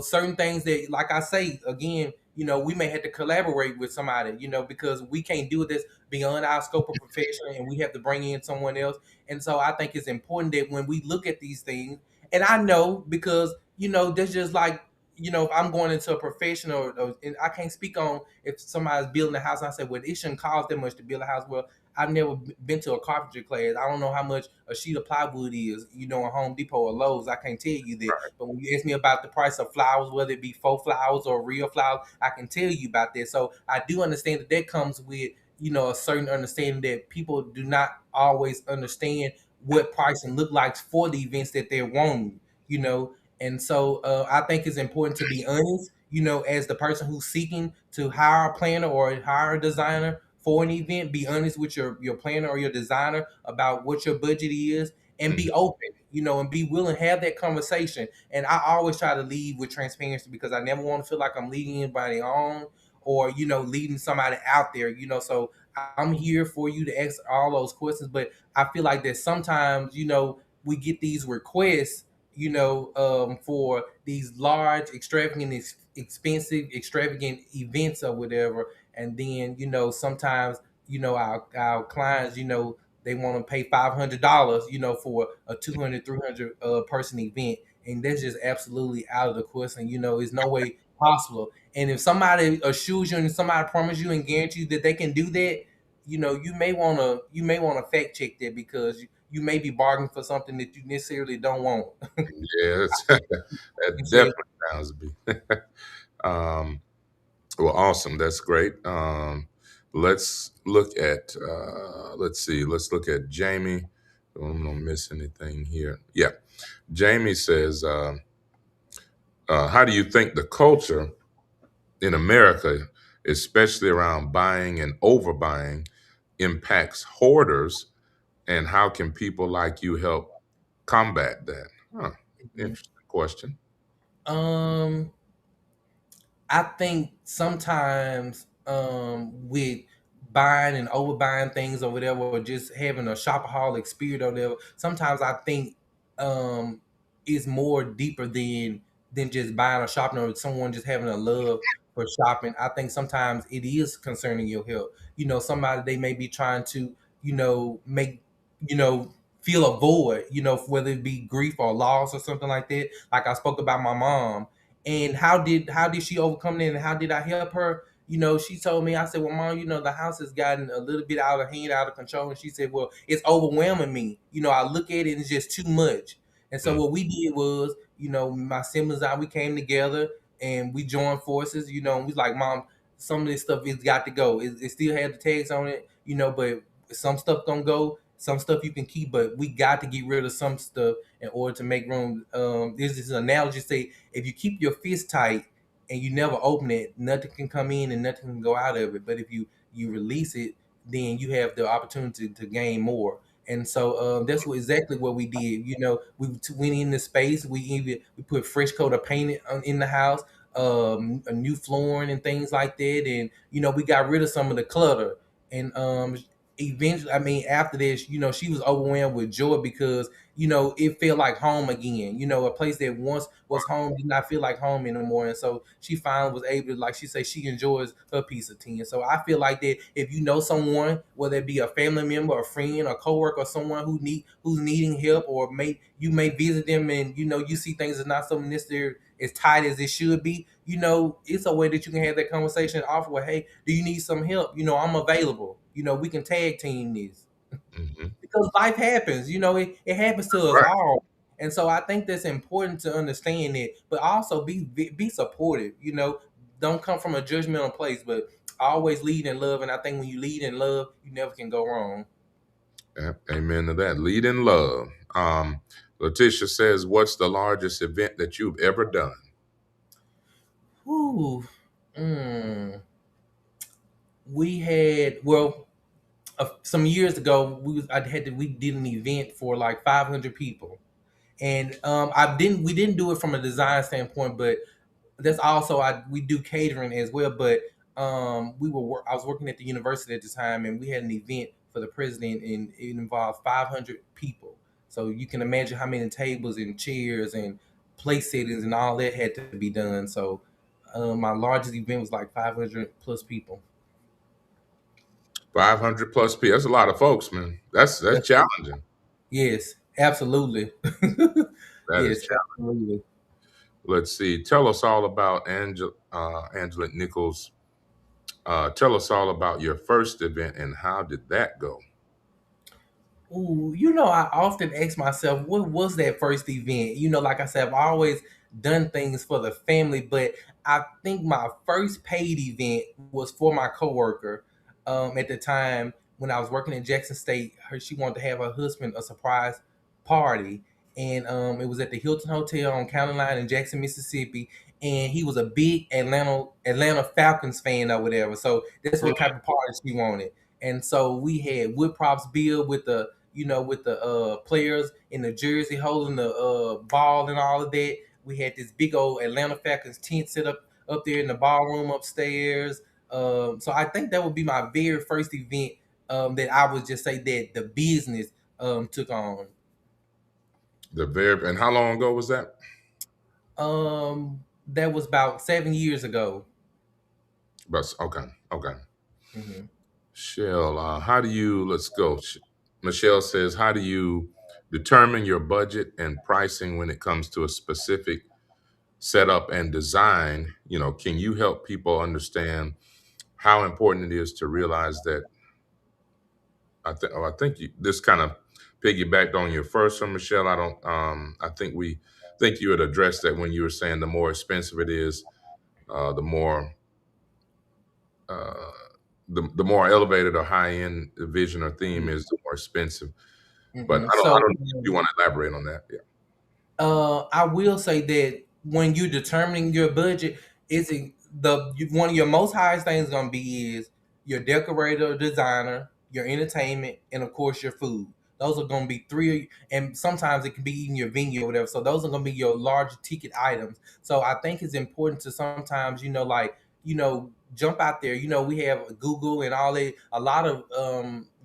Speaker 2: certain things that, like I say again, we may have to collaborate with somebody, because we can't do this beyond our scope of profession, and we have to bring in someone else. And so I think it's important that when we look at these things, and I know because that's just like, if I'm going into a professional, and I can't speak on if somebody's building a house. I say, well, it shouldn't cost that much to build a house. Well, I've never been to a carpentry class. I don't know how much a sheet of plywood is, at Home Depot or Lowe's. I can't tell you that. But when you ask me about the price of flowers, whether it be faux flowers or real flowers, I can tell you about that. So I do understand that comes with, a certain understanding that people do not always understand what pricing look like for the events that they're wanting, you know. And so I think it's important to be honest, as the person who's seeking to hire a planner or hire a designer for an event. Be honest with your planner or your designer about what your budget is, and
Speaker 1: mhm,
Speaker 2: be open, and be willing to have that conversation. And I always try to lead with transparency, because I never want to feel like I'm leading anybody on, or leading somebody out there. So I'm here for you to ask all those questions. But I feel like that sometimes, we get these requests, for these large, extravagant, expensive, extravagant events or whatever. And then, sometimes, our clients, they want to pay $500, for a 200, 300 person event. And that's just absolutely out of the question. It's no way possible. And if somebody assures you and somebody promises you and guarantees you that they can do that, you may want to fact check that, because you may be bargaining for something that you necessarily don't want.
Speaker 1: yeah, that
Speaker 2: Exactly.
Speaker 1: definitely sounds to be. um, well, awesome. That's great. Let's see. Let's look at Jamie. I'm gonna miss anything here. Yeah, Jamie says, "How do you think the culture in America, especially around buying and overbuying, impacts hoarders, and how can people like you help combat that?" Huh, interesting question.
Speaker 2: Um, I think sometimes with buying and overbuying things or whatever, or just having a shopaholic spirit or whatever, sometimes I think is more deeper than just buying or shopping, or someone just having a love for shopping. I think sometimes it is concerning your health. Somebody, they may be trying to, make, you know, feel a void, whether it be grief or loss or something like that. Like I spoke about my mom, and how did she overcome that, and how did I help her? She told me, I said, well, mom, the house has gotten a little bit out of hand, out of control. And she said, well, it's overwhelming me. I look at it and it's just too much. And so
Speaker 1: Mm.
Speaker 2: what we did was, my siblings and I, we came together and we joined forces, and we was like, mom, some of this stuff has got to go. It still had the tags on it, but some stuff gonna go, some stuff you can keep, but we got to get rid of some stuff in order to make room. There's this analogy say, if you keep your fist tight and you never open it, nothing can come in and nothing can go out of it. But if you release it, then you have the opportunity to gain more. And so that's exactly what we did. We went in the space. We put fresh coat of paint in the house, a new flooring and things like that. And we got rid of some of the clutter. And eventually, I mean, after this, she was overwhelmed with joy because it felt like home again. A place that once was home did not feel like home anymore. And so she finally was able to, like she said, she enjoys her piece of tea. And so I feel like that if you know someone, whether it be a family member, a friend, a coworker, or someone who's needing help, or you may visit them and you see things are not so necessarily as tight as it should be. It's a way that you can have that conversation and offer, well, hey, do you need some help? I'm available. We can tag team this
Speaker 1: Hmm.
Speaker 2: because life happens. It happens to us
Speaker 1: Right.
Speaker 2: all. And so I think that's important to understand it, but also be supportive. Don't come from a judgmental place, but always lead in love. And I think when you lead in love, you never can go wrong.
Speaker 1: Amen to that. Lead in love. Letitia says, "What's the largest event that you've ever done?"
Speaker 2: Ooh, mm, we had well some years ago. We did an event for like 500 people, and we didn't do it from a design standpoint, but that's also we do catering as well. But I was working at the university at the time, and we had an event for the president, and it involved 500 people. So you can imagine how many tables and chairs and place settings and all that had to be done. So my largest event was like 500 plus people.
Speaker 1: 500 plus people. That's a lot of folks, man. That's
Speaker 2: That's,
Speaker 1: challenging.
Speaker 2: yes, absolutely.
Speaker 1: That is
Speaker 2: Yes,
Speaker 1: challenging.
Speaker 2: absolutely.
Speaker 1: Let's see. Tell us all about Angela Nichols. Tell us all about your first event and how did that go?
Speaker 2: Ooh, I often ask myself, what was that first event? Like I said, I've always done things for the family, but I think my first paid event was for my coworker. At the time when I was working in Jackson State, she wanted to have her husband a surprise party, and it was at the Hilton Hotel on County Line in Jackson, Mississippi. And he was a big Atlanta Falcons fan or whatever. So that's what type of party she wanted. And so we had wood props built with the players in the jersey holding the ball and all of that. We had this big old Atlanta Falcons tent set up there in the ballroom upstairs. So I think that would be my very first event that I would just say that the business took on.
Speaker 1: And how long ago was that?
Speaker 2: That was about 7 years ago.
Speaker 1: Okay, okay.
Speaker 2: Hmm.
Speaker 1: Michelle, how do you, let's go. Michelle says, how do you determine your budget and pricing when it comes to a specific setup and design? Can you help people understand how important it is to realize that? This kind of piggybacked on your first one, Michelle. I don't, I think you had addressed that when you were saying the more expensive it is, the more, uh, the more elevated or high end the vision or theme is, the more expensive. But
Speaker 2: Hmm.
Speaker 1: I
Speaker 2: So
Speaker 1: don't know if you want to elaborate on that. Yeah.
Speaker 2: I will say that when you're determining your budget, is it one of your most highest things going to be is your decorator, designer, your entertainment, and of course your food. Those are going to be three, and sometimes it can be even your venue or whatever. So those are going to be your large ticket items. So I think it's important to sometimes, like jump out there. We have Google and all that. A lot of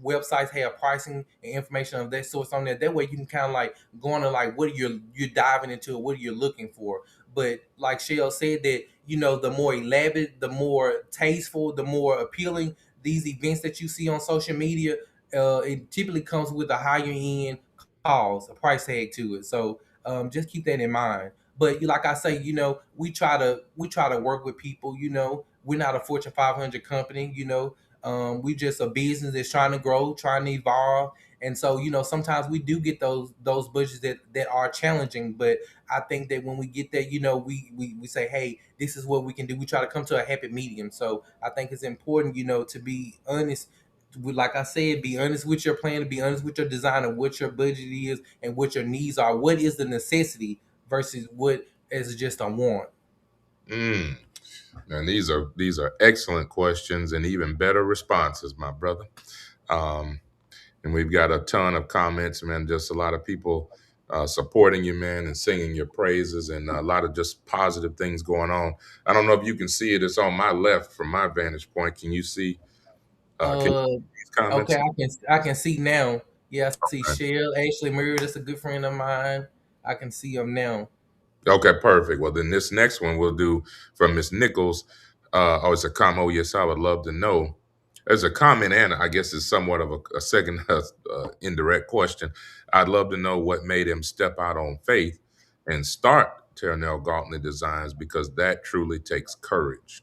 Speaker 2: websites have pricing and information of that sorts on there. That way you can kind of like going to like what you're diving into, what you're looking for. But like Shell said, that the more elaborate, the more tasteful, the more appealing these events that you see on social media, it typically comes with a higher end cost, a price tag to it. So just keep that in mind. But like I say, we try to work with people. We're not a Fortune 500 company. We just a business that's trying to grow, trying to evolve. And so, sometimes we do get those budgets that are challenging. But I think that when we get there, we say, hey, this is what we can do. We try to come to a happy medium. So I think it's important, to be honest. Like I said, be honest with your plan, be honest with your design of what your budget is and what your needs are. What is the necessity versus what is just a want?
Speaker 1: Mm. And these are excellent questions and even better responses, my brother. Um, and we've got a ton of comments, man. Just a lot of people supporting you, man, and singing your praises, and a lot of just positive things going on. I don't know if you can see it. It's on my left from my vantage point. Can you see? Can you
Speaker 2: Uh,
Speaker 1: see these
Speaker 2: okay,
Speaker 1: comments?
Speaker 2: I can see now. Yeah, I see
Speaker 1: Okay.
Speaker 2: Shell, Ashley Murray. That's a good friend of mine. I can see them now.
Speaker 1: Okay, perfect. Well, then this next one we'll do from Miss Nichols. Oh, it's a comment. Oh, yes, I would love to know. There's a comment, and I guess it's somewhat of a second indirect question. I'd love to know what made him step out on faith and start Terrenell Galtney Designs because that truly takes courage.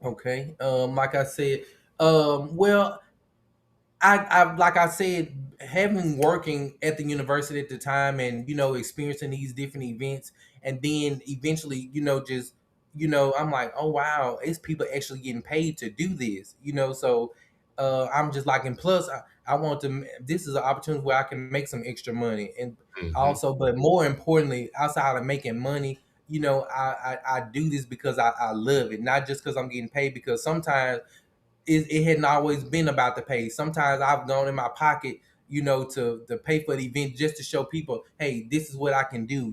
Speaker 2: Okay. Like I said, well, I like I said, having working at the university at the time, and experiencing these different events, and then eventually, just I'm like, oh wow, it's people actually getting paid to do this. So I'm just like, and plus, I want to. This is an opportunity where I can make some extra money, and
Speaker 1: Hmm.
Speaker 2: also, but more importantly, outside of making money. I do this because I love it, not just because I'm getting paid. Because sometimes it hadn't always been about the pay. Sometimes I've gone in my pocket, to pay for the event just to show people, hey, this is what I can do.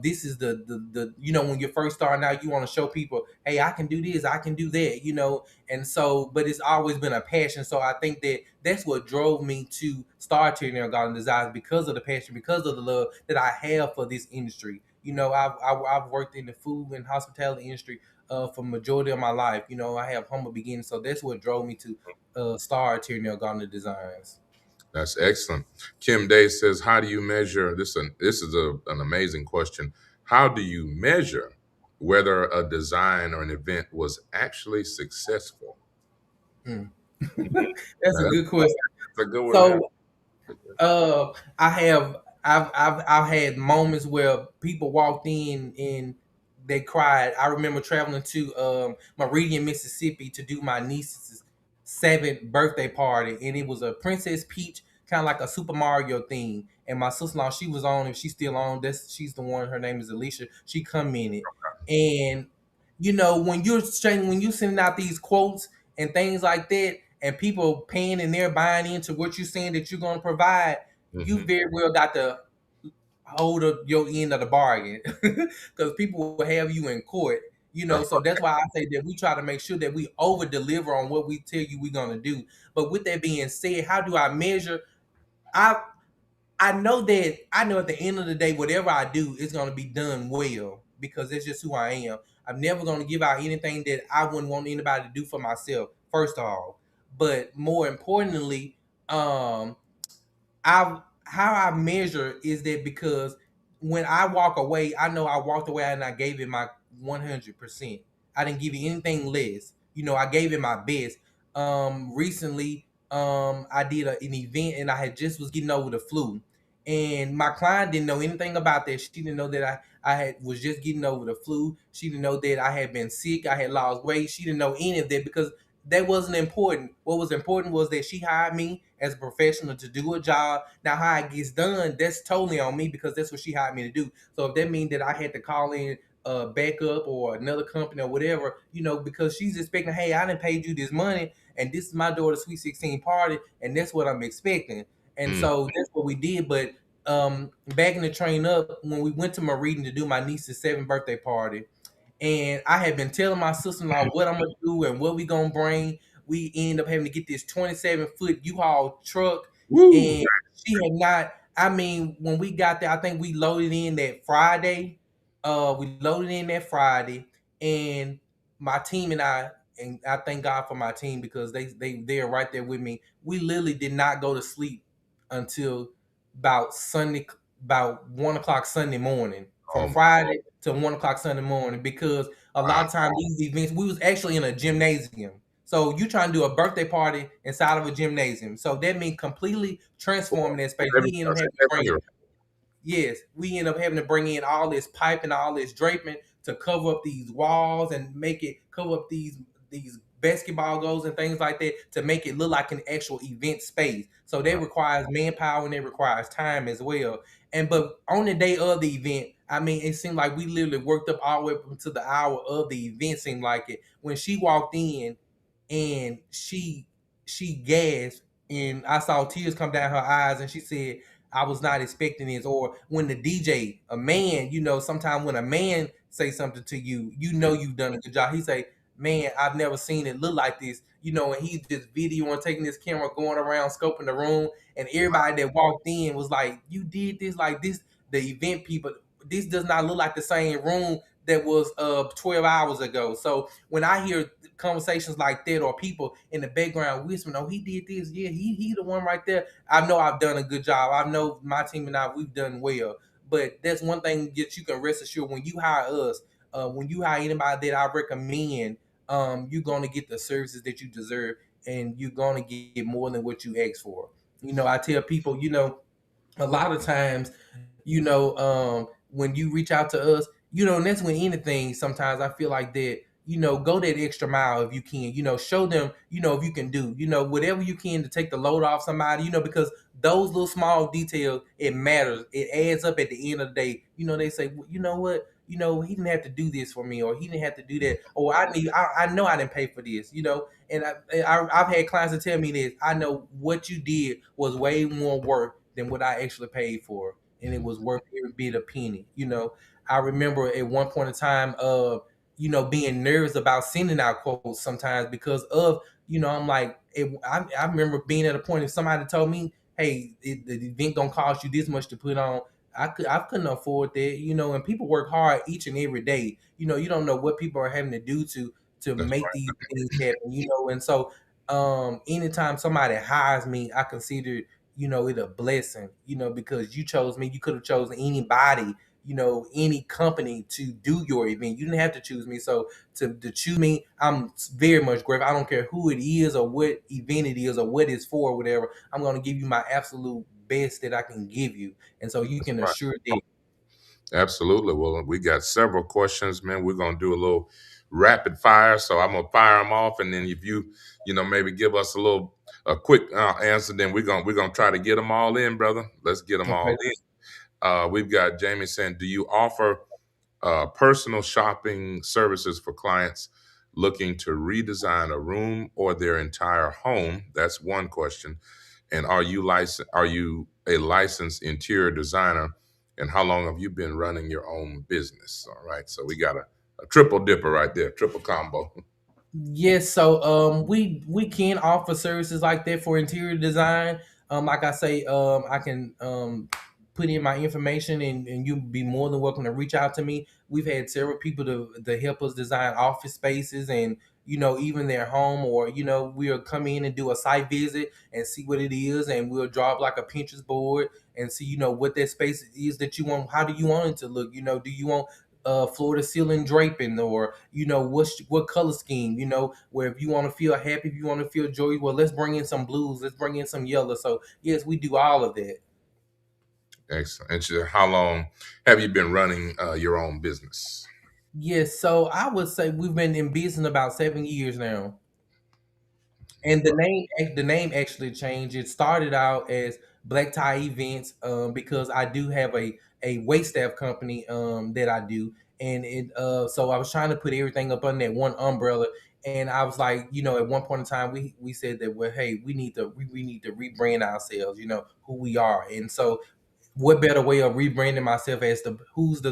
Speaker 2: This is the when you're first starting out, you want to show people, hey, I can do this, I can do that. And so, but it's always been a passion. So I think that that's what drove me to start Terrenell Garden Designs, because of the passion, because of the love that I have for this industry. I've worked in the food and hospitality industry for majority of my life. I have humble beginnings, so that's what drove me to start Terrenell Garden Designs.
Speaker 1: That's excellent. Kim Day says, "How do you measure this? This is an amazing question. How do you measure whether a design or an event was actually successful?"
Speaker 2: Mm.
Speaker 1: Mhm.
Speaker 2: That's
Speaker 1: Now,
Speaker 2: a good question.
Speaker 1: that's a good one there.
Speaker 2: So I have I've had moments where people walked in and they cried. I remember traveling to Meridian, Mississippi to do my niece's seventh birthday party, and it was a Princess Peach, kind of like a Super Mario theme. And my sister-in-law, she was on, if she's still on, she's the one. Her name is Alicia. She commented, and when you sending out these quotes and things like that, and people paying and they're buying into what you're saying that you're going to provide, you
Speaker 1: Hmm.
Speaker 2: very well got to hold up your end of the bargain, because people will have you in court. So that's why I say that we try to make sure that we over deliver on what we tell you we're going to do. But with that being said, how do I measure? I I know at the end of the day, whatever I do is going to be done well, because that's just who I am. I'm never going to give out anything that I wouldn't want anybody to do for myself, first of all. But more importantly, um, I how I measure is that, because when I walk away, I know I walked away and I gave it my 100%. I didn't give you anything less. I gave it my best. Recently, I did an event and I had just was getting over the flu, and my client didn't know anything about that. She didn't know that I had was just getting over the flu. She didn't know that I had been sick. I had lost weight. She didn't know any of that, because that wasn't important. What was important was that she hired me as a professional to do a job. Now, how it gets done, that's totally on me, because that's what she hired me to do. So if that means that I had to call in a backup or another company or whatever, because she's expecting, hey, I didn't pay you this money, and this is my daughter's Sweet 16 party, and that's what I'm expecting. And
Speaker 1: Mm.
Speaker 2: so that's what we did. But backing the train up, when we went to Meridian to do my niece's seventh birthday party, and I had been telling my sister-in-law what I'm gonna do and what we gonna bring. We end up having to get this 27-foot U-Haul truck,
Speaker 1: Woo!
Speaker 2: and she had not. I mean, when we got there, I think we loaded in that Friday. We loaded in that Friday, and my team and I thank God for my team because they're right there with me. We literally did not go to sleep until about Sunday, about 1 o'clock Sunday morning, from
Speaker 1: Um,
Speaker 2: Friday to 1 o'clock Sunday morning, because a
Speaker 1: wow.
Speaker 2: lot of times these events, we was actually in a gymnasium. So you trying to do a birthday party inside of a gymnasium. So that means completely transforming that space. We end up having to bring, yes, we end up having to bring in all this pipe and all this draping to cover up these walls and make it cover up these basketball goals and things like that to make it look like an actual event space. So that requires manpower and it requires time as well. And but on the day of the event, I mean, it seemed like we literally worked up all the way up until the hour of the event. Seemed like it when she walked in and she gasped and I saw tears come down her eyes and she said, I was not expecting this. Or when the DJ, a man, sometimes when a man say something to you, you've done a good job. He say, man, I've never seen it look like this. And he just videoing, taking his camera, going around, scoping the room, and everybody that walked in was like, you did this like this. The event people, this does not look like the same room that was 12 hours ago. So when I hear conversations like that or people in the background whispering, oh, he did this, yeah, he the one right there, I know I've done a good job. I know my team and I, we've done well. But that's one thing that you can rest assured when you hire us, when you hire anybody that I recommend, you're gonna get the services that you deserve, and you're gonna get more than what you ask for. I tell people, a lot of times, when you reach out to us, and that's when anything, sometimes I feel like that, go that extra mile if you can, show them, if you can do, whatever you can to take the load off somebody, because those little small details, it matters. It adds up at the end of the day. They say, well, you know what? He didn't have to do this for me, or he didn't have to do that, or I know I didn't pay for this, and I've had clients that tell me this. I know what you did was way more work than what I actually paid for, and it was worth every bit of penny. I remember at one point in time, being nervous about sending out quotes sometimes because of, I'm like, I remember being at a point if somebody told me, hey, the event gonna cost you this much to put on. I couldn't afford that, and people work hard each and every day. You don't know what people are having to do to
Speaker 1: That's
Speaker 2: make these things happen, and so anytime somebody hires me, I consider it a blessing, because you chose me. You could have chosen anybody, any company to do your event. You didn't have to choose me. So to choose me, I'm very much grateful. I don't care who it is or what event it is or what it's for, whatever. I'm going to give you my absolute best that I can give you. And so you can
Speaker 1: right.
Speaker 2: assure that.
Speaker 1: Absolutely. Well, we got several questions, man. We're gonna do a little rapid fire, so I'm gonna fire them off, and then if maybe give us a quick answer, then we're gonna try to get them all in, brother. Let's get them all
Speaker 2: Okay.
Speaker 1: in. We've got Jamie saying, "Do you offer personal shopping services for clients looking to redesign a room or their entire home?" That's one question. And are you a licensed interior designer? And how long have you been running your own business? All right. So we got a triple dipper right there, triple combo.
Speaker 2: Yes, so we can offer services like that for interior design. Like I say, I can put in my information and you'll be more than welcome to reach out to me. We've had several people to help us design office spaces and even their home, or we'll come in and do a site visit and see what it is, and we'll draw up like a Pinterest board and see what that space is that you want. How do you want it to look? Do you want floor to ceiling draping, or what color scheme, where if you want to feel happy, if you want to feel joy, well, let's bring in some blues, let's bring in some yellow. So yes, we do all of that.
Speaker 1: Excellent. And so how long have you been running your own business?
Speaker 2: Yes, so I would say we've been in business about 7 years now. And the name actually changed. It started out as Black Tie Events, because I do have a wait staff company that I do, and it so I was trying to put everything up under that one umbrella. And I was like, at one point in time, we said that, well, hey, we need to rebrand ourselves, who we are. And so what better way of rebranding myself as who's the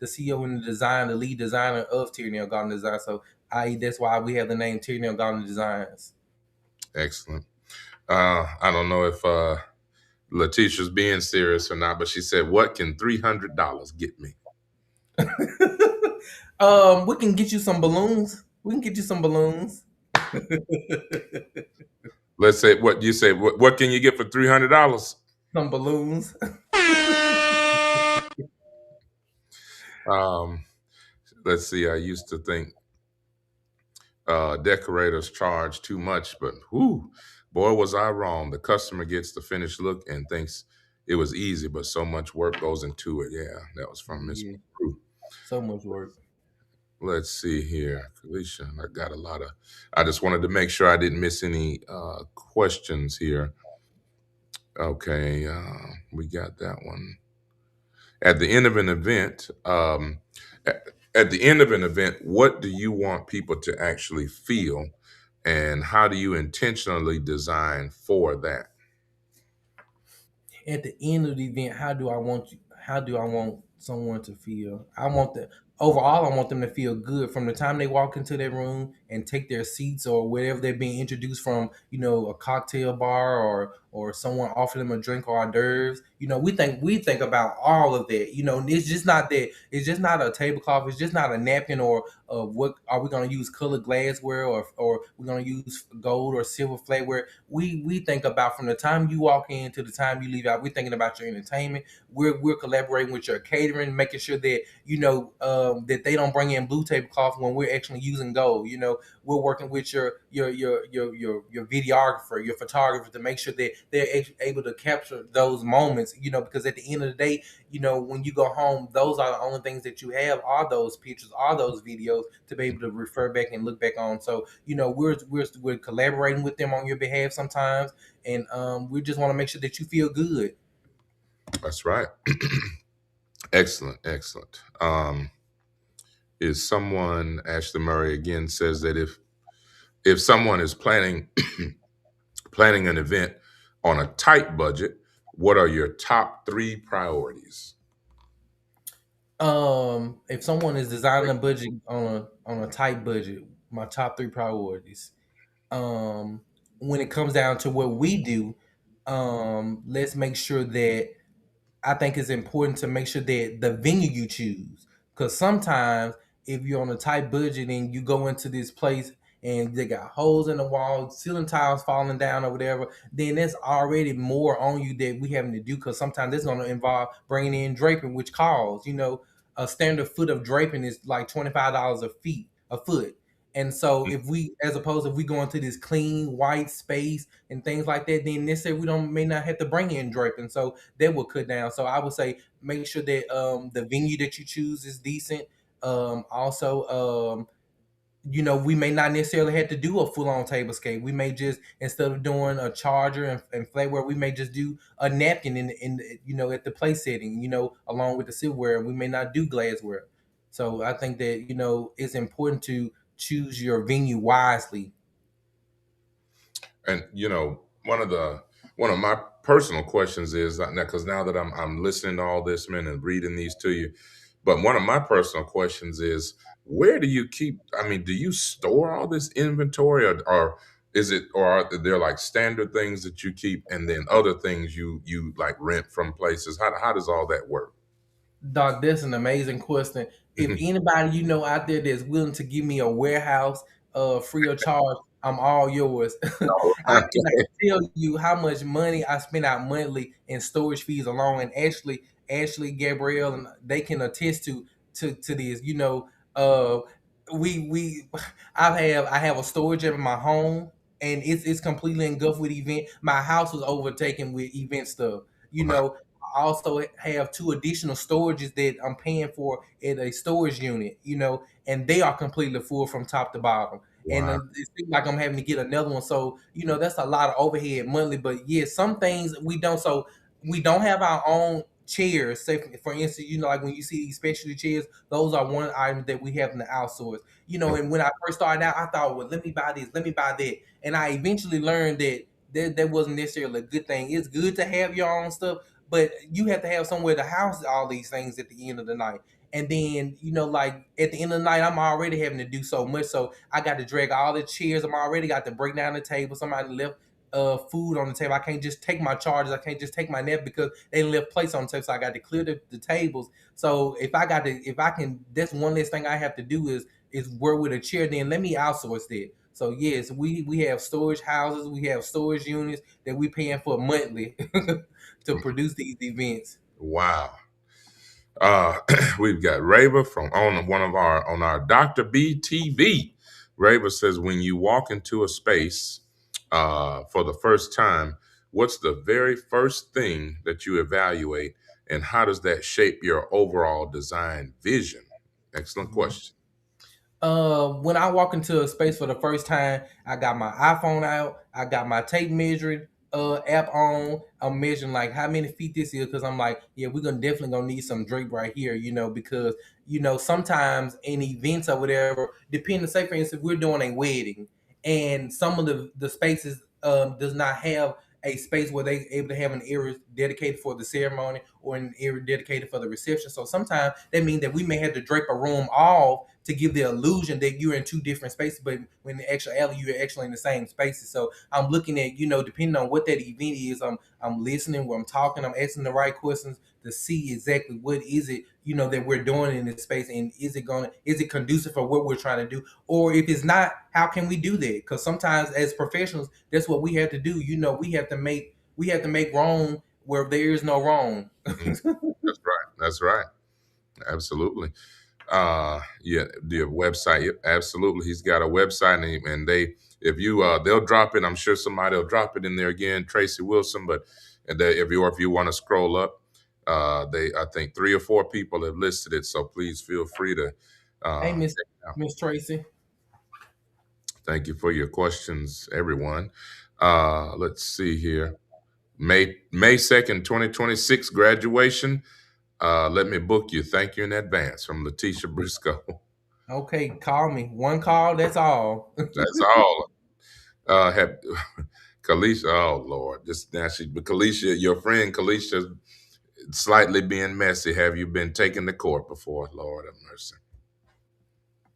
Speaker 2: CEO and the lead designer of Terrenell Galtney Design. So that's why we have the name Terrenell Galtney Designs.
Speaker 1: Excellent. I don't know if Letitia's being serious or not, but she said, "What can $300 get me?"
Speaker 2: We can get you some balloons. We can get you some balloons.
Speaker 1: Let's say what you say. What can you get for $300?
Speaker 2: Some balloons.
Speaker 1: Um, let's see. I used to think decorators charge too much, but whoo, boy, was I wrong. The customer gets the finished look and thinks it was easy, but so much work goes into it. Yeah, that was from Miss
Speaker 2: Yeah,
Speaker 1: Prue.
Speaker 2: so much work.
Speaker 1: Let's see here, Felicia. I got a lot of. I just wanted to make sure I didn't miss any questions here. Okay, we got that one. At the end of an event, at the end of an event, what do you want people to actually feel, and how do you intentionally design for that?
Speaker 2: At the end of the event, how do I want someone to feel? I want the overall I want them to feel good from the time they walk into their room and take their seats or wherever they're being introduced from, a cocktail bar or someone offer them a drink or hors d'oeuvres. We think about all of that. It's just not a tablecloth, it's just not a napkin or what are we gonna use colored glassware or we're gonna use gold or silver flatware. We think about from the time you walk in to the time you leave out. We're thinking about your entertainment. We're collaborating with your catering, making sure that that they don't bring in blue tablecloth when we're actually using gold. We're working with your videographer, your photographer to make sure that they're able to capture those moments. Because at the end of the day, when you go home, those are the only things that you have are those pictures, are those videos to be able to refer back and look back on. So we're collaborating with them on your behalf sometimes, and we just want to make sure that you feel good.
Speaker 1: That's right. Excellent, excellent. Is someone Ashley Murray again says that if someone is planning an event on a tight budget, what are your top three priorities?
Speaker 2: If someone is designing a budget on a tight budget, my top three priorities. When it comes down to what we do, let's make sure that I think it's important to make sure that the venue you choose, because sometimes if you're on a tight budget and you go into this place and they got holes in the wall, ceiling tiles falling down or whatever, then that's already more on you that we having to do. Because sometimes it's going to involve bringing in draping, which costs, a standard foot of draping is like $25 a foot. And so as opposed if we go into this clean white space and things like that, then necessarily we don't may not have to bring in draping. So that will cut down. So I would say make sure that the venue that you choose is decent. Also, we may not necessarily have to do a full on tablescape. We may just instead of doing a charger and flatware, we may just do a napkin at the place setting. Along with the silverware. We may not do glassware. So I think that it's important to choose your venue wisely.
Speaker 1: And one of my personal questions is now because now that I'm listening to all this, man, and reading these to you, but one of my personal questions is where do you keep? I mean, do you store all this inventory, or is it, or are there like standard things that you keep, and then other things you like rent from places? How does all that work?
Speaker 2: Doc, that's an amazing question. If anybody out there that's willing to give me a warehouse free of charge, I'm all yours. I cannot tell you how much money I spend out monthly in storage fees alone. And Ashley, Gabrielle, and they can attest to this. Uh, we I have a storage at my home, and it's completely engulfed with event. My house was overtaken with event stuff. You
Speaker 1: Wow.
Speaker 2: know, I also have two additional storages that I'm paying for in a storage unit, and they are completely full from top to bottom. And
Speaker 1: Wow.
Speaker 2: it seems like I'm having to get another one. So, that's a lot of overhead monthly. But yeah, some things we don't. So we don't have our own chairs. Say, for instance, like when you see these specialty chairs, those are one item that we have in the outsource. And when I first started out, I thought, well, let me buy this, let me buy that. And I eventually learned that wasn't necessarily a good thing. It's good to have your own stuff, but you have to have somewhere to house all these things at the end of the night. And then, like at the end of the night, I'm already having to do so much. So I got to drag all the chairs. I'm already got to break down the table. Somebody left food on the table. I can't just take my charges. I can't just take my net because they left plates on the table. So I got to clear the tables. So if I can, that's one less thing I have to do is work with a chair. Then let me outsource that. So yes, we have storage houses, we have storage units that we paying for monthly to produce these events.
Speaker 1: Wow. We've got Raver from on one of our on our Dr. B TV. Raver says, when you walk into a space for the first time, what's the very first thing that you evaluate, and how does that shape your overall design vision? Excellent
Speaker 2: Mhm.
Speaker 1: question.
Speaker 2: When I walk into a space for the first time, I got my iPhone out, I got my tape measuring app on. I'm measuring like how many feet this is because I'm like, yeah, we're gonna definitely gonna need some drape right here, because sometimes in events or whatever, depending, say for instance, we're doing a wedding and some of the spaces does not have a space where they able to have an area dedicated for the ceremony or an area dedicated for the reception. So sometimes that means that we may have to drape a room off to give the illusion that you're in two different spaces, but when in actuality you're actually in the same spaces. So I'm looking at, depending on what that event is, I'm listening, where I'm talking, I'm asking the right questions to see exactly what is it, that we're doing in this space, and is it conducive for what we're trying to do? Or if it's not, how can we do that? Because sometimes as professionals, that's what we have to do. We have to make wrong where there is no wrong.
Speaker 1: Mm, that's right. That's right. Absolutely. Yeah, the website. Yep, absolutely. He's got a website, and they, if you, they'll drop it. I'm sure somebody will drop it in there again, Tracy Wilson. But and they, if you want to scroll up, I think 3 or 4 people have listed it. So please feel free to.
Speaker 2: Hey, Miss
Speaker 1: Check it out.
Speaker 2: Miss Tracy.
Speaker 1: Thank you for your questions, everyone. Let's see here. May 2nd, 2026 graduation. Let me book you. Thank you in advance from Letitia Briscoe.
Speaker 2: Okay, call me. One call, that's all.
Speaker 1: That's all. Have Kalisha, oh Lord, just now but Kalisha, your friend Kalisha, slightly being messy. Have you been taken to court before? Lord have mercy.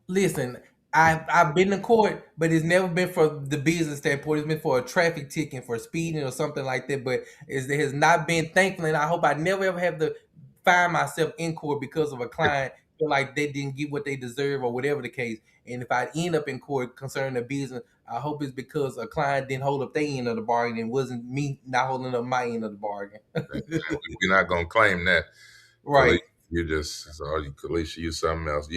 Speaker 2: Listen, I've been to court, but it's never been for the business standpoint. It's been for a traffic ticket for speeding or something like that. But it has not been, thankfully, and I hope I never ever have to find myself in court because of a client feel like they didn't get what they deserve or whatever the case. And if I end up in court concerning the business, I hope it's because a client didn't hold up their end of the bargain and wasn't me not holding up my end of the bargain.
Speaker 1: We're not gonna claim that, Kalisha.
Speaker 2: Right.
Speaker 1: You just, sorry, Kalisha, you something else.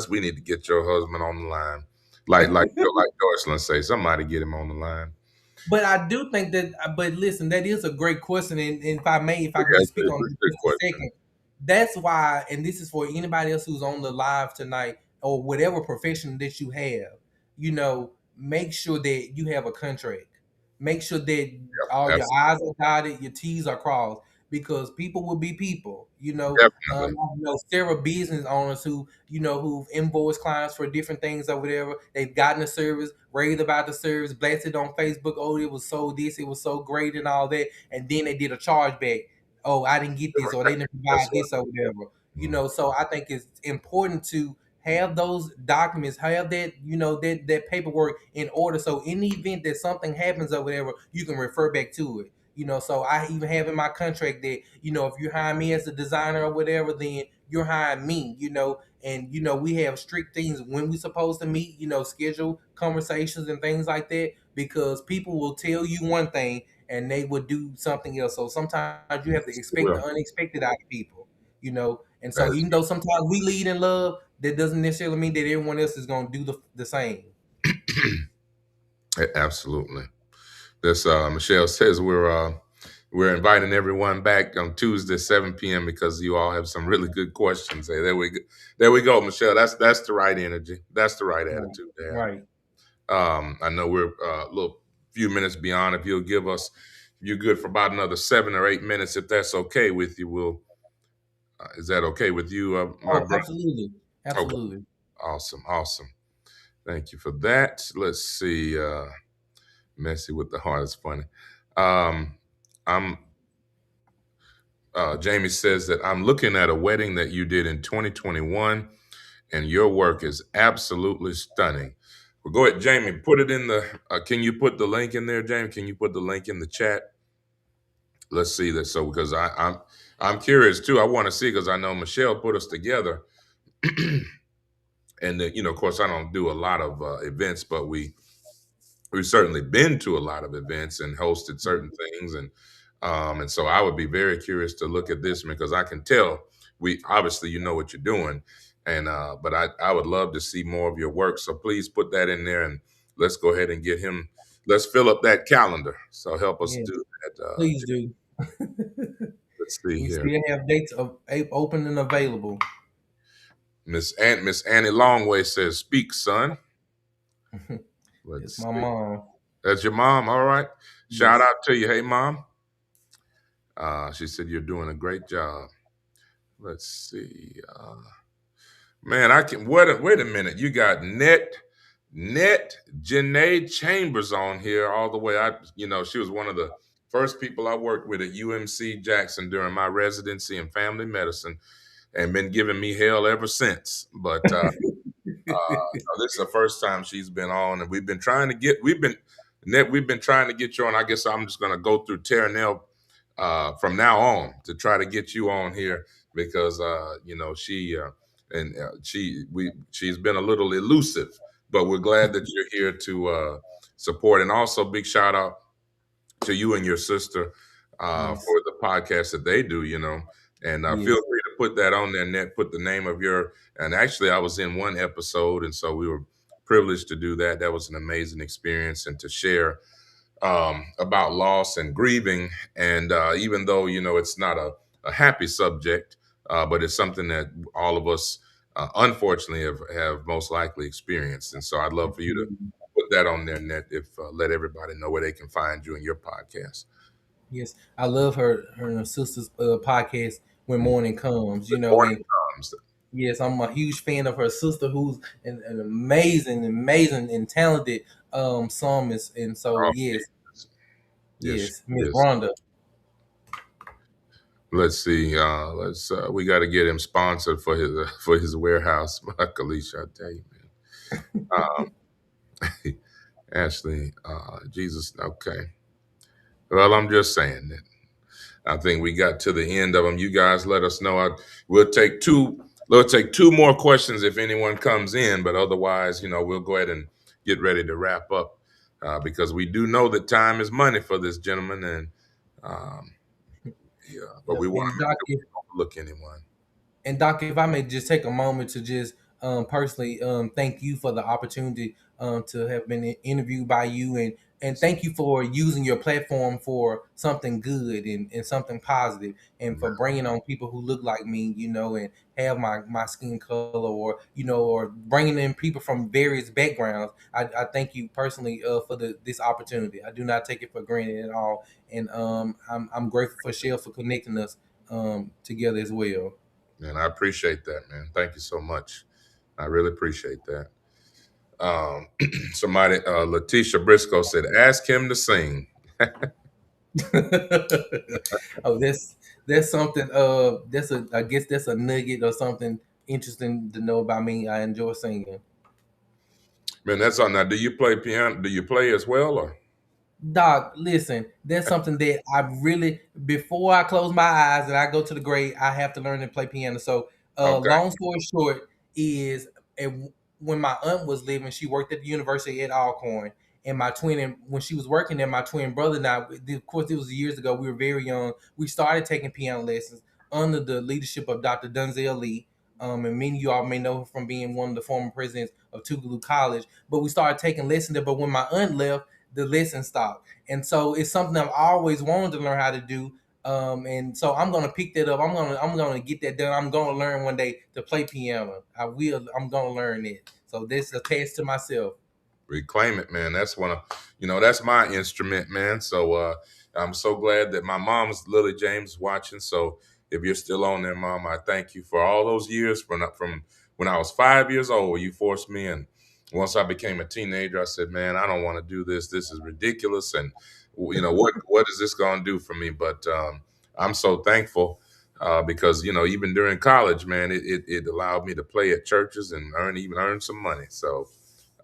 Speaker 1: We need to get your husband on the line, like Joycelyn say. Somebody get him on the line.
Speaker 2: But I do think that, but listen, that is a great question. And if I can
Speaker 1: Yeah,
Speaker 2: just
Speaker 1: it's
Speaker 2: speak on
Speaker 1: a
Speaker 2: it
Speaker 1: good
Speaker 2: just a
Speaker 1: question.
Speaker 2: second, that's why, and this is for anybody else who's on the live tonight or whatever profession that you have, make sure that you have a contract. Make sure that all your
Speaker 1: Absolutely,
Speaker 2: I's are dotted, your T's are crossed, because people will be people.
Speaker 1: definitely.
Speaker 2: I know several business owners who've invoiced clients for different things or whatever. They've gotten the service, raved about the service, blasted on Facebook. Oh, it was so this, it was so great, and all that. And then they did a chargeback. Oh, I didn't get this, or they didn't
Speaker 1: That's
Speaker 2: provide this, or whatever.
Speaker 1: right.
Speaker 2: So I think it's important to have those documents, have that paperwork in order. So in the event that something happens or whatever, you can refer back to it. So I even have in my contract that if you hire me as a designer or whatever, then you're hiring me. And we have strict things when we're supposed to meet. Schedule conversations and things like that, because people will tell you one thing and they will do something else. So sometimes you have to
Speaker 1: Yes,
Speaker 2: expect
Speaker 1: well,
Speaker 2: the unexpected out of people. And so
Speaker 1: that's
Speaker 2: even though sometimes we lead in love, that doesn't necessarily mean that everyone else is going to do the same.
Speaker 1: absolutely. This Michelle says we're inviting everyone back on Tuesday 7 p.m. because you all have some really good questions. Hey, there we go. There we go, Michelle. That's the right energy. That's the right
Speaker 2: Right.
Speaker 1: attitude to have.
Speaker 2: Right.
Speaker 1: I know we're a little few minutes beyond. If you'll give us, if you're good for about another 7 or 8 minutes, if that's okay with you, we'll. Is that okay with you, my
Speaker 2: Oh,
Speaker 1: brother?
Speaker 2: absolutely.
Speaker 1: Okay,
Speaker 2: Absolutely.
Speaker 1: awesome, awesome. Thank you for that. Let's see. Messy with the heart is funny. Um, I'm Jamie says that I'm looking at a wedding that you did in 2021, and your work is absolutely stunning. Well, go ahead, Jamie. Put it in the. Can you put the link in there, Jamie? Can you put the link in the chat? Let's see that. So because I'm curious too. I want to see because I know Michelle put us together, and of course, I don't do a lot of events, but we've certainly been to a lot of events and hosted certain things, and so I would be very curious to look at this because I can tell we obviously you know what you're doing, and but I would love to see more of your work. So please put that in there and let's go ahead and get him. Let's fill up that calendar. So help us
Speaker 2: Yeah,
Speaker 1: do that.
Speaker 2: please do.
Speaker 1: Let's see
Speaker 2: We
Speaker 1: here.
Speaker 2: still have dates open and available.
Speaker 1: Miss Annie Longway says, "Speak, son."
Speaker 2: It's
Speaker 1: Let's
Speaker 2: my
Speaker 1: see.
Speaker 2: mom.
Speaker 1: That's your mom. All right. Shout
Speaker 2: Yes.
Speaker 1: out to you. Hey, mom. She said you're doing a great job. Let's see. Man, I can wait a minute. You got Net Janae Chambers on here all the way. She was one of the first people I worked with at UMC Jackson during my residency in family medicine and been giving me hell ever since. But no, this is the first time she's been on, and we've been trying to get you on. I guess I'm just going to go through Terrenell from now on to try to get you on here because she's been a little elusive, but we're glad that you're here to support. And also, big shout out to you and your sister
Speaker 2: Yes.
Speaker 1: for the podcast that they do, and feel
Speaker 2: Yes.
Speaker 1: free to put that on there, Net, put the name of your, and actually I was in one episode, and so we were privileged to do that. That was an amazing experience and to share about loss and grieving. And even though, it's not a happy subject, but it's something that all of us, unfortunately, have most likely experienced. And so I'd love for you to
Speaker 2: Absolutely.
Speaker 1: put that on there, Net, if let everybody know where they can find you in your podcast.
Speaker 2: Yes. I love her and her sister's podcast when morning comes.
Speaker 1: Good morning,
Speaker 2: And
Speaker 1: Tom's.
Speaker 2: yes, I'm a huge fan of her sister, who's an amazing, and talented psalmist. And so,
Speaker 1: Oh,
Speaker 2: yes,
Speaker 1: yes,
Speaker 2: yes, Miss
Speaker 1: yes.
Speaker 2: Rhonda.
Speaker 1: Let's see. Let's. We got to get him sponsored for his warehouse, Alicia. I tell you, man. Ashley, Jesus. Okay. Well, I'm just saying that. I think we got to the end of them. You guys let us know. We'll take two. We'll take two more questions if anyone comes in, but otherwise, we'll go ahead and get ready to wrap up because we do know that time is money for this gentleman, and um, yeah, but
Speaker 2: Yep.
Speaker 1: we want
Speaker 2: And
Speaker 1: to make
Speaker 2: Doc,
Speaker 1: sure we don't overlook anyone.
Speaker 2: If I may just take a moment to just personally thank you for the opportunity to have been interviewed by you, and thank you for using your platform for something good and something positive, and for bringing on people who look like me, and have my skin color, or or bringing in people from various backgrounds. I thank you personally for this opportunity. I do not take it for granted at all, and I'm grateful for Shell for connecting us together as well.
Speaker 1: And I appreciate that, man. Thank you so much. I really appreciate that. Um, Letitia Briscoe said, ask him to sing.
Speaker 2: Oh, that's something. That's a. I guess that's a nugget or something interesting to know about me. I enjoy singing.
Speaker 1: Man, that's all. Now, do you play piano? Do you play as well, or?
Speaker 2: Doc, listen, that's something that I really, before I close my eyes and I go to the grave, I have to learn to play piano. So,
Speaker 1: Okay,
Speaker 2: long story short, is eh, when my aunt was living, she worked at the university at Alcorn, and when she was working there, my twin brother and I, of course, it was years ago. We were very young. We started taking piano lessons under the leadership of Dr. Dunzel Lee. And many of you all may know her from being one of the former presidents of Tougaloo College. But we started taking lessons there. But when my aunt left, the lesson stopped, and so it's something I've always wanted to learn how to do. And so I'm gonna pick that up. I'm gonna get that done. I'm gonna learn one day to play piano. I will. I'm gonna learn it. So this is a test to myself.
Speaker 1: reclaim it, man. That's that's my instrument, man. So I'm so glad that my mom's Lily James watching. So if you're still on there, Mom, I thank you for all those years from when I was 5 years old. You forced me, and once I became a teenager, I said, "Man, I don't want to do this. This is ridiculous." And what is this going to do for me? But I'm so thankful because even during college, man, it allowed me to play at churches and earn some money. So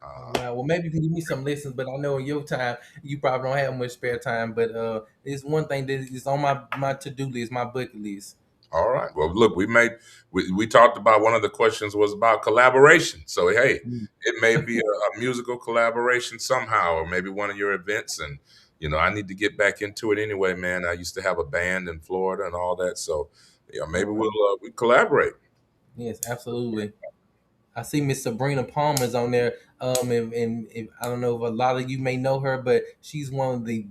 Speaker 2: Wow. Well, maybe you can give me some lessons, but I know in your time you probably don't have much spare time. But it's one thing that is on my to do list, my bucket list.
Speaker 1: All right. Well, look, we talked about one of the questions was about collaboration. So hey,
Speaker 2: Mm.
Speaker 1: it may be a musical collaboration somehow, or maybe one of your events. And I need to get back into it anyway, man. I used to have a band in Florida and all that. So maybe
Speaker 2: Okay.
Speaker 1: we collaborate.
Speaker 2: Yes, absolutely. I see Miss Sabrina Palmer's on there. And if, I don't know if a lot of you may know her, but she's one of the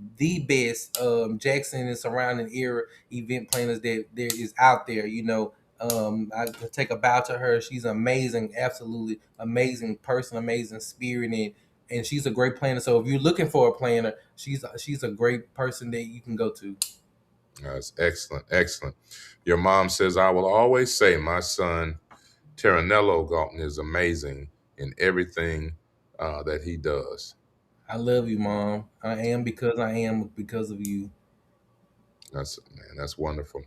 Speaker 2: best Jackson and surrounding area event planners that there is out there. I take a bow to her. She's amazing, absolutely amazing person, amazing spirit, and she's a great planner. So if you're looking for a planner, she's a great person that you can go to.
Speaker 1: That's excellent, excellent. Your mom says, I will always say my son Terrenell Galtney is amazing in everything that he does.
Speaker 2: I love you, Mom. I am because of you.
Speaker 1: That's wonderful.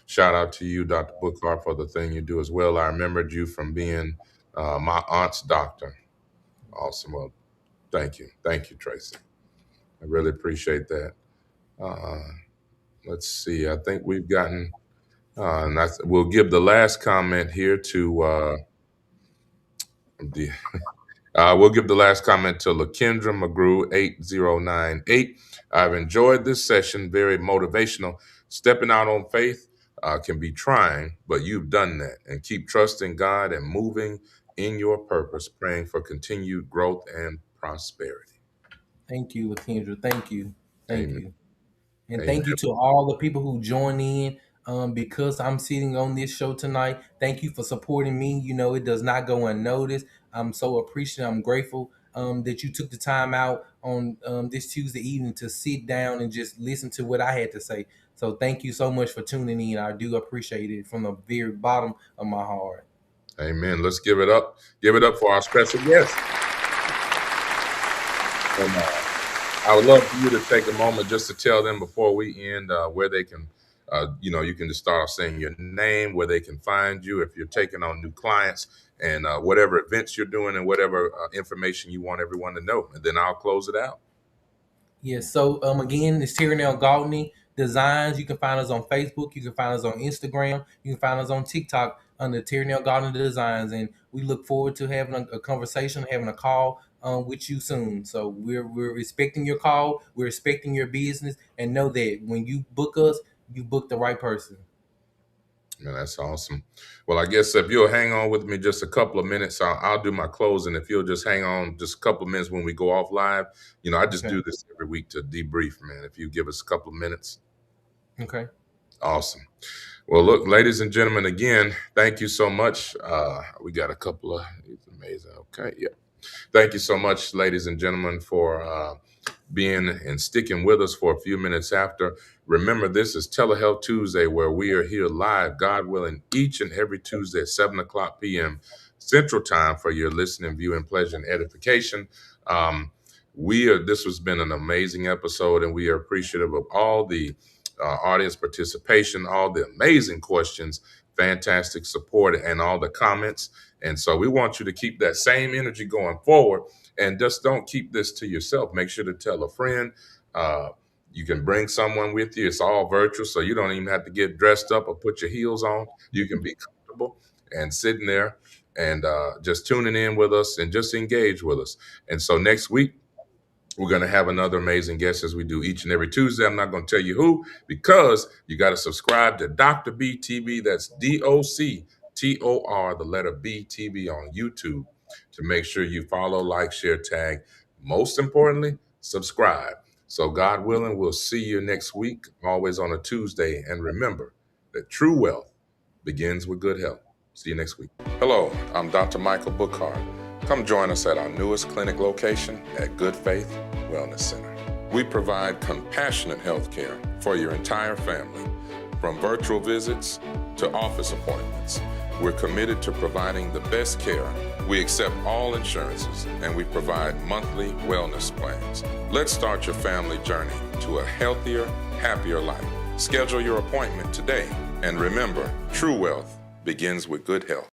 Speaker 1: Shout out to you, Dr. Bookhardt, for the thing you do as well. I remembered you from being my aunt's doctor. Awesome. Well, thank you, Tracy. I really appreciate that. Uh, let's see. I think we've gotten. We'll give the last comment here to the we'll give the last comment to Lakendra McGrew 8098. I've enjoyed this session, very motivational. Stepping out on faith can be trying, but you've done that. And keep trusting God and moving in your purpose, praying for continued growth and prosperity.
Speaker 2: Thank you, Lakendra. Thank you. Thank
Speaker 1: Amen.
Speaker 2: you. And
Speaker 1: Amen.
Speaker 2: thank you to all the people who join in because I'm sitting on this show tonight. Thank you for supporting me. It does not go unnoticed. I'm so appreciative. I'm grateful that you took the time out on this Tuesday evening to sit down and just listen to what I had to say. So thank you so much for tuning in. I do appreciate it from the very bottom of my heart.
Speaker 1: Amen. Let's give it up. Give it up for our special guest. And, I would love for you to take a moment just to tell them before we end where they can, you can just start off saying your name, where they can find you if you're taking on new clients, and whatever events you're doing and whatever information you want everyone to know. And then I'll close it out.
Speaker 2: Yes. So again, it's Terrenell Galtney Designs. You can find us on Facebook. You can find us on Instagram. You can find us on TikTok under Terrenell Galtney Designs, and we look forward to having a conversation, having a call with you soon. So we're respecting your call. We're respecting your business, and know that when you book us, you book the right person.
Speaker 1: Man, that's awesome. Well, I guess if you'll hang on with me just a couple of minutes, I'll do my closing. If you'll just hang on just a couple of minutes when we go off live, I just
Speaker 2: Okay.
Speaker 1: do this every week to debrief, man. If you give us a couple of minutes.
Speaker 2: Okay.
Speaker 1: Awesome. Well, look, ladies and gentlemen, again, thank you so much. We got a couple of, it's amazing. Okay. Yeah. Thank you so much, ladies and gentlemen, for being and sticking with us for a few minutes after. Remember, this is Telehealth Tuesday, where we are here live, God willing, each and every Tuesday at 7 o'clock p.m. Central Time for your listening, viewing, pleasure, and edification. This has been an amazing episode, and we are appreciative of all the audience participation, all the amazing questions, fantastic support, and all the comments. And so we want you to keep that same energy going forward, and just don't keep this to yourself. Make sure to tell a friend. You can bring someone with you. It's all virtual, so you don't even have to get dressed up or put your heels on. You can be comfortable and sitting there and just tuning in with us and just engage with us. And so next week, we're going to have another amazing guest as we do each and every Tuesday. I'm not going to tell you who, because you got to subscribe to Dr. B TV. That's DOCTOR, the letter B TV on YouTube, to make sure you follow, like, share, tag. Most importantly, subscribe. So God willing, we'll see you next week, always on a Tuesday. And remember that true wealth begins with good health. See you next week. Hello, I'm Dr. Michael Bookhardt. Come join us at our newest clinic location at Good Faith Wellness Center. We provide compassionate health care for your entire family, from virtual visits to office appointments. We're committed to providing the best care. We accept all insurances, and we provide monthly wellness plans. Let's start your family journey to a healthier, happier life. Schedule your appointment today. And remember, true wealth begins with good health.